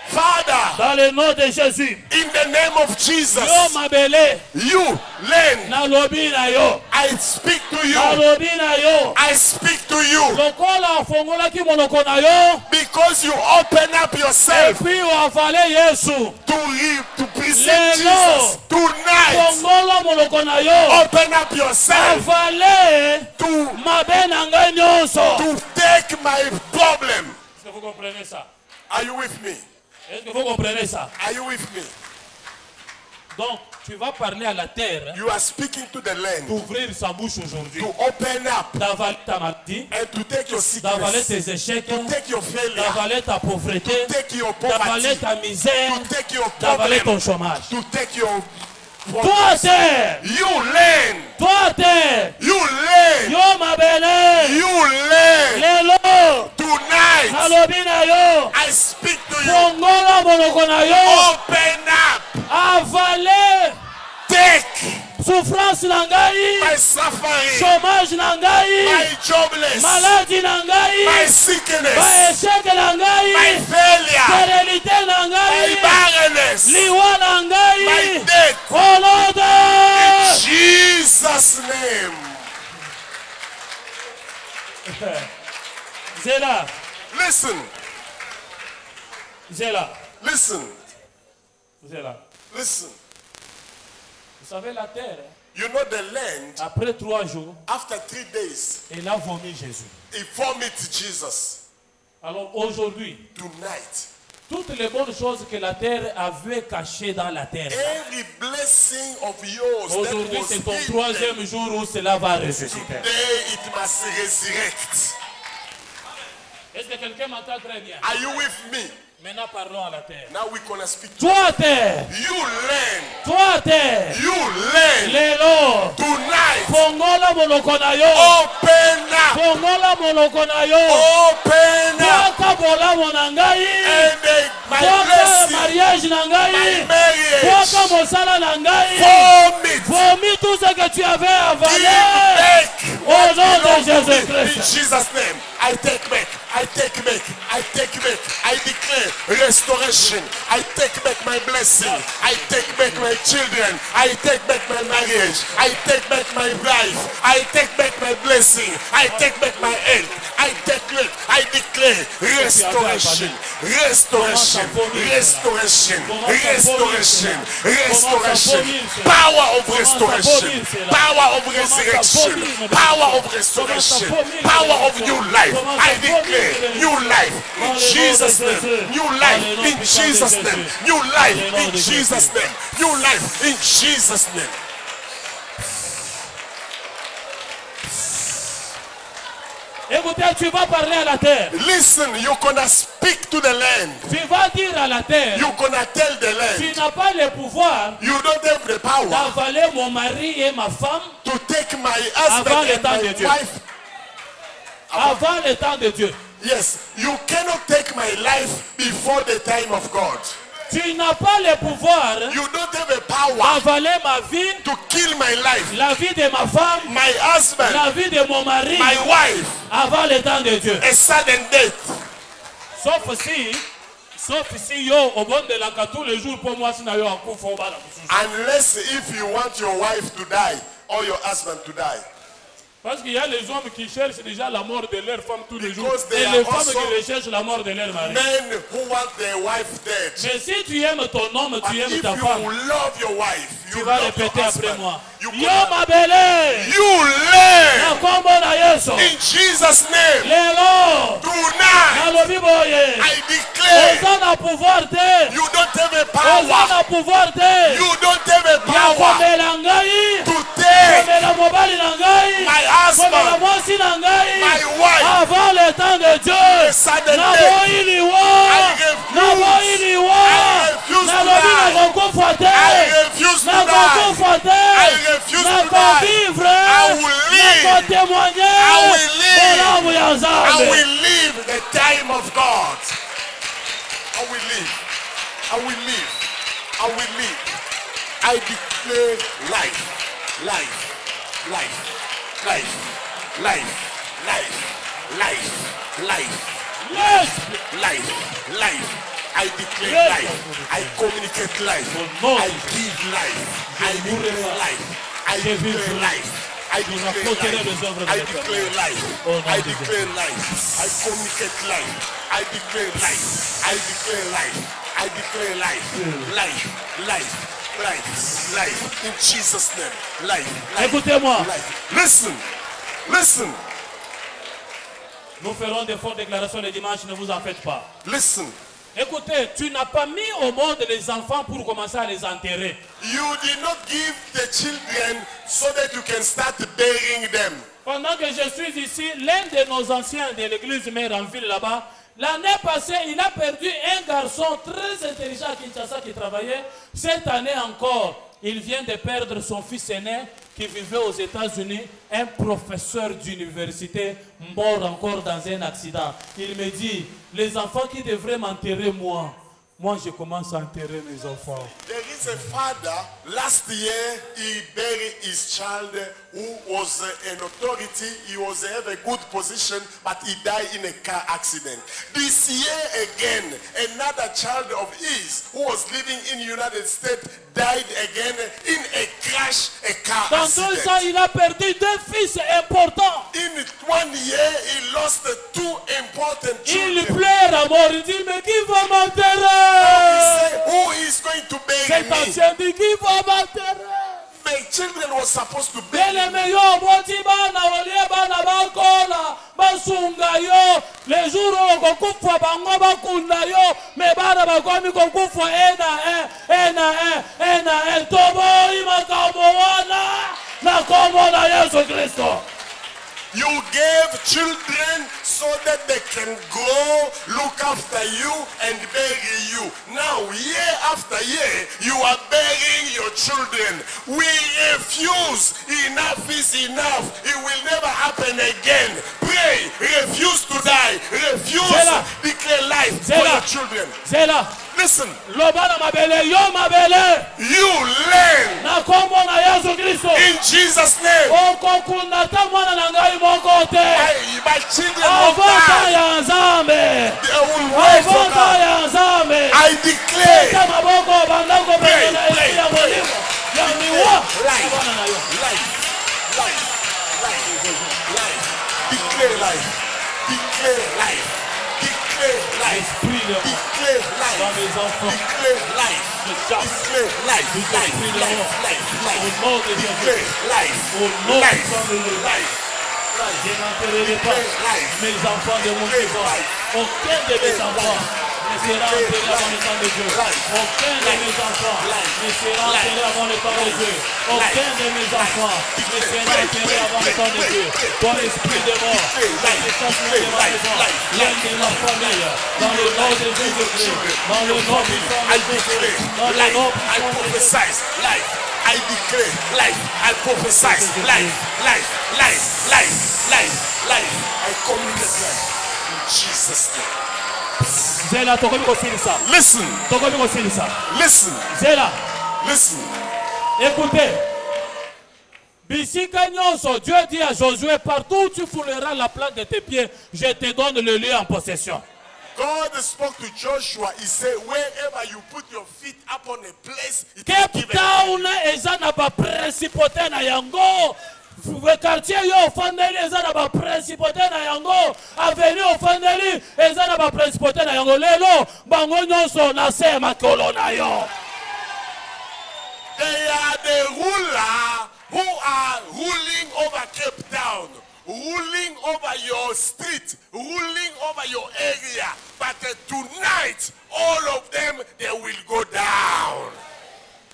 Father, dans le nom de Jésus. in the name of Jesus, Yo ma belle. you land. Na lobi na yo. I speak to Na you. lobi na yo. I speak to you Lokola fongola ki monoko na yo. because you open up Et yourself puis wafale Yesu. to present Lelo. Jesus tonight. Fongola monoko na yo. Open up yourself Wafale to mabe na ngai nyonso. take my problem. Est-ce que vous comprenez ça? Are you with me? Est-ce que vous comprenez ça? Are you with me? Donc, tu vas parler à la terre, You are speaking to the land d'ouvrir sa bouche aujourd'hui, to open up d'avaler ta maladie, and to take your d'avaler sickness, tes échecs, to take your failure, d'avaler ta pauvreté, take your d'avaler poverty, ta misère, to take your d'avaler ton problem, chômage. to take your Toi terre, you land, toi terre, you land, yo ma belle, you land lelo, tonight. nalobi na yo, I speak to you. fongola monoko na yo, Open up, avale take souffrance na ngai, my suffering, chômage na ngai, my jobless, maladie na my ngai, sickness, échec na my ngai, failure, stérilité na my ngai, barrenness, liwa na my ngai, death. au nom de Jesus' name. Zéla, Listen, Zéla, listen, Zéla. listen. Vous savez la terre, You know the land, après 3 jours, after 3 days, elle a vomi Jésus. it vomits Jesus. Alors aujourd'hui, Tonight, toutes les bonnes choses que la terre avait cachées dans la terre, every blessing of yours that aujourd'hui was c'est ton hidden, 3e jour où cela va ressusciter. today it must resurrect. Est-ce que quelqu'un m'entend très bien? Are you with me? Maintenant parlons à la terre. Now we're gonna speak to Toi terre, you. Land, toi terre, you land lelo, tonight. fongola monoko na yo, Open up, fongola monoko na yo, open up, twaka bolamo na ngai, and my twaka blessing, mariage na my ngai, marriage, twaka mosala na ngai, vomit, vomis tout ce que tu avais give avalé. back. Au nom de Belong to me. Jésus-Christ. In Jesus' name, I take back, I take back, I take back, I declare restoration. I take back my blessing. I take back my children. I take back my marriage. I take back my life. I take back my blessing. I take back my health. I declare restoration, restoration, restoration, restoration, restoration. Power of restoration, power of resurrection, power of restoration, power of new life. I declare new life in Jesus' name. New life in Jesus' name. New life in Jesus' name. New life in Jesus' name. Écoutez, tu vas parler à la terre. Listen, you're gonna speak to the land. Tu vas dire à la terre. You're gonna tell the Tu land. n'as pas le pouvoir You don't have the power d'avaler mon mari et ma femme to take my Avant husband le and temps de my Dieu. wife. avant le temps de Dieu. Yes, you cannot take my life before the time of God. Tu n'as pas le pouvoir You don't have a power d'avaler ma vie, to kill my life, la vie de ma femme, my husband, la vie de mon mari my wife, avant le temps de Dieu. a sudden death. Sauf si yo au bon de la cas tous les jours pour moi si na yo akufa obala kususu. Unless if you want your wife to die or your husband to die. Parce qu'il y a les hommes qui cherchent déjà la mort de leur femme tous les jours. Because they Et are les femmes also qui recherchent la mort de leur mari. Men who want their wife dead. Mais si tu aimes ton homme, But tu aimes if ta you femme, love your wife, tu you vas love your répéter après husband, moi. you Yo cannot- ma belle, you learn na kombo na Yesu. in Jesus' name. Lelo, Tonight, nalobi boye. I declare Oza na pouvoir te. you don't have a Oza power. na pouvoir te. You don't have a Ya power komela ngai. to take Komela mobali na ngai. my Komela husband, mwasi na ngai. my wife, Avant le temps de Dieu. a sudden Na death. boiliwa. Na I boiliwa. refuse Na to lobi na die. kokufa te. I refuse to Na die. kokufa te. I refuse Na to die. kovivre. I will live. Na kotémoigner. I will live. Bolamu ya I Nzambe. will live the time of God. I will live. I will live. I will live. I declare life. Life. Life. Life. Life. Life. Life. Life. Yes. Life. Life. I declare Yes. life. I communicate life. No. I give life. I declare life. I Je vis declare life. life. I declare raconterai les œuvres life. de I declare l'Éternel. life. Au nom I de Jésus. declare life. I communicate life. I declare life. I declare life. I declare life. Life. Life. Life. Life. In Jesus' name. Life. Life. Écoutez-moi. Life. Listen. Listen. Nous ferons des fortes déclarations le dimanche, ne vous en faites pas. Listen. Écoutez, tu n'as pas mis au monde les enfants pour commencer à les enterrer. You did not give the children so that you can start burying them. Pendant que je suis ici, l'un de nos anciens de l'église mère en ville là-bas, l'année passée, il a perdu un garçon très intelligent à Kinshasa qui travaillait. Cette année encore, il vient de perdre son fils aîné qui vivait aux États-Unis, un professeur d'université mort encore dans un accident. Il me dit, les enfants qui devraient m'enterrer moi je commence à enterrer mes enfants. There is a father, last year he buried his child who was an authority. He was have a good position, but he died in a car accident. This year again, another child of his who was living in the United States died again in a crash, a car Dans 2 ans, accident. il a perdu 2 fils importants. In 1 year, he lost 2 important Il children. pleure à mort. Il dit, mais qui va He m'enterrer? said, who is going to bury Cet me? ancien dit, qui va m'enterrer? My children were supposed to bury me. Bien-aimé, yo, boti bana, olie bana bakola, basunga yo, les jours où kokufa bango bakunda yo, me bana bakomi kokufa ena, tobo imakambo wana, na kombo na Yesu Kristo. You gave children so that they can grow, look after you, and bury you. Now, year after year, you are burying your children. We refuse. Enough is enough. It will never happen again. Pray. Refuse to die. Refuse. Zela. Declare life for Zela. your children. C'est là, Listen. lobana mabele, yo mabele, You learn na kombo na Yesu Kristo. in Jesus' name. Okokunda ta mwana na ngai moko te. My children will Avota die. ya Nzambe. They will wait for Avota God. ya Nzambe. I declare declare life. Declare life. Declare life. Declare life. Dans mes enfants. Declare life. Je chasse. Declare life. Life. Au nom de Jésus. Declare life. Au nom Life. de Jésus. Life. Je n'enterrerai pas mes enfants de mon vivant. Aucun de mes enfants ne sera enterré avant le temps de Dieu. Aucun de mes enfants ne sera enterré avant le temps de Dieu. Aucun de mes enfants ne sera enterré avant le temps de Dieu. Toi, esprit de mort, la puissance de ma maison, l'un de ma famille, dans le nom de Jésus-Christ, dans le nom puissant de Jésus, dans le nom I puissant de Jésus. prophesy life. I declare life. I prophesy life. Life. Life. Life. Life. Life. I communicate life. In Jesus' name. Zela, tokomi kosilisa. Listen. Tokomi kosilisa. Listen. Zela. Listen. Écoutez, Bisika nyonso, Dieu dit à Josué, partout où tu fouleras la plante de tes pieds, je te donne le lieu en possession. God spoke to Joshua. He said, wherever you put your feet upon a place, it is Cape given. Town eza na ba principauté na yango. Quartier yo ofandeli eza na ba principauté na yango. Avenue ofandeli eza na ba principauté na yango. Lelo bango nyonso na se makolo na yo. They are the ruler who are ruling over Cape Town, ruling over your street, ruling over your area. But tonight, all of them, they will go down.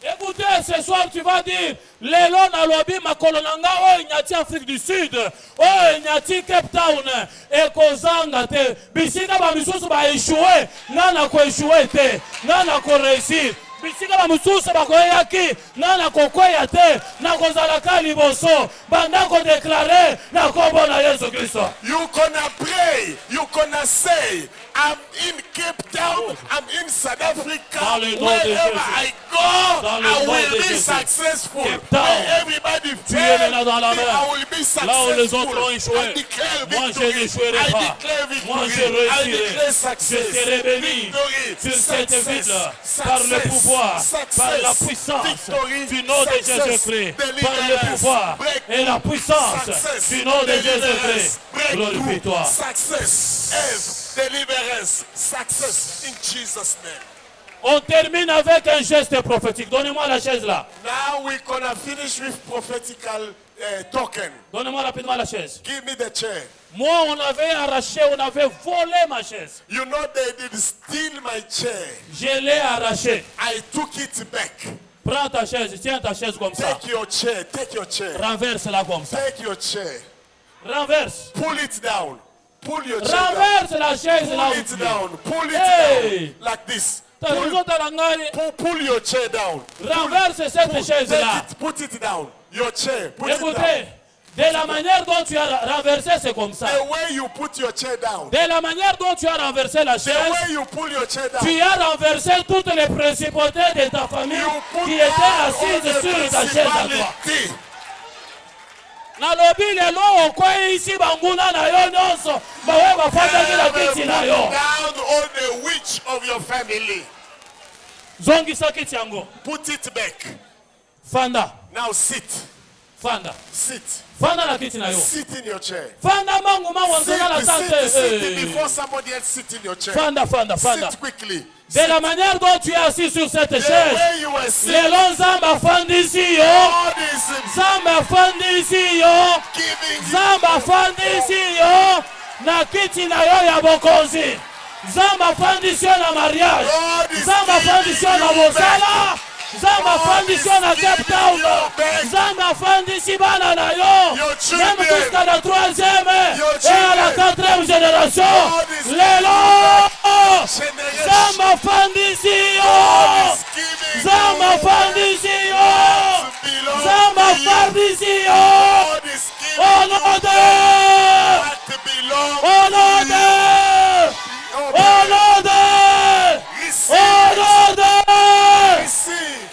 Écoutez, ce soir tu vas dire, lelo na lobi makolo nanga o inyati Afrique du Sud, o inyati Cape Town, ekozanga te, bisika ba misusu ba échoué, nana ko échoué te, nana ko réussir. Bisika ba misusu ba ko yaki, nana ko koya te, na ko zalaka liboso, banda ko déclarer na kombo na Yesu Kristo. You gonna pray, you gonna say, I'm in Cape Town, I'm in South Africa, Dans le nom de wherever Jésus. I go, Dans le I nom will de be Jésus. successful. Cape Town. Where everybody Tu es fails, maintenant dans la mer. I will be successful. Là où les autres ont échoué, I declare moi je victory. n'échouerai I pas. declare victory. Moi je I declare réussirai. success. Je serai béni Victory. sur cette Success. ville par le Success. pouvoir, Success. par la puissance Victory. du nom de Success. Jésus-Christ, par le Deliverance. pouvoir Breakthrough. et la puissance Success. du nom de Deliverance. Jésus-Christ. Breakthrough. Glorifie-toi. Success. Health. Deliverance. Success. In Jesus' name. On termine avec un geste prophétique. Donnez-moi la chaise là. Now we're gonna finish with prophetical token. Donnez-moi rapidement la chaise. Give me the chair. Moi, on avait arraché, on avait volé ma chaise. You know they did steal my chair. Je l'ai arraché. I took it back. Prends ta chaise, tiens ta chaise comme ça. Take your chair. Take your chair. Renverse-la comme ça. Take your chair. Renverse. Pull it down. Pull your chair down. Renverse la chaise là Pull où it tu es. down. Pull it Hey. down. Like this. T'as raison, t'as la ngaille. Pull your chair down. Renverse cette chaise Take là. it. Put it down. Your chair. Put it Écoutez, down. de la manière dont tu as renversé, c'est comme ça. The way you put your chair down. De la manière dont tu as renversé la The chaise, way you pull your chair down. tu as renversé toutes les principautés de ta famille You put qui étaient all assises the sur ta chaise à toi. principality. Nalobi lelo okwei isi banguna na yo nyonso bawe bafandaki na kiti na yo. Down on the witch of your family. Zongisa kiti yango. Put it back. Fanda, Now sit. fanda. Sit. Fanda na kiti na yo. Sit in your chair. Fanda mangu mangu nzona la tante. Sit before somebody else sit in your chair. Fanda, fanda, fanda. Sit quickly. De la manière dont tu es assis sur cette The chaise, way you were sitting, lelo nzamba fandisi yo. God is Nzamba fandisi yo. giving you Nzamba fandisi yo. Na kiti na yo ya bokonzi. Nzamba fandisi yo na mariage. God is Nzamba fandisi yo na giving you mosala. Nzamba fandisi yo na Cape Town. Nzamba fandisi bana na yo. Your Même children. jusqu'à la 3e Your et à la children. 4e génération. God is Lelo. generation. Nzamba fandisi yo. God is giving Nzamba you fandisi yo. what belongs Nzamba to you. fandisi yo. God is giving Au you nom de. what belongs Au nom to de. you. Au nom de. Receive. Au nom de. Receive.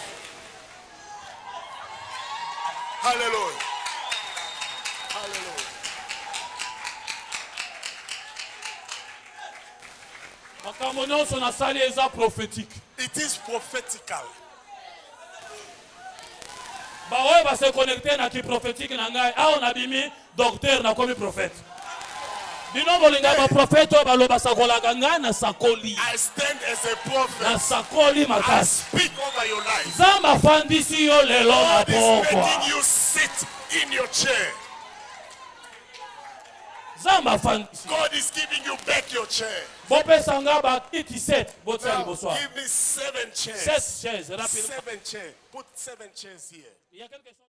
Hallelujah. Hallelujah. makambo nyonso nasali eza prophétique. It is prophetical. Baoye ba se connecter na ki prophétique na ngai. Ah on a bimi docteur na komi prophète. Bino bolinga ba prophète o baloba sakolaka ngai na sakoli. I stand as a prophet. Na sakoli I makasi. speak over your life. Zamba fandisi yo lelo na God is pokwa. making you sit in your chair. Zamba fandisi. God is giving you back your chair. Bopesa nga ba kiti 7 botsali Now, boswa. give me 7 chairs. 7 chaises rapidement. 7 chairs. Put 7 chairs here. Il y a quelque chose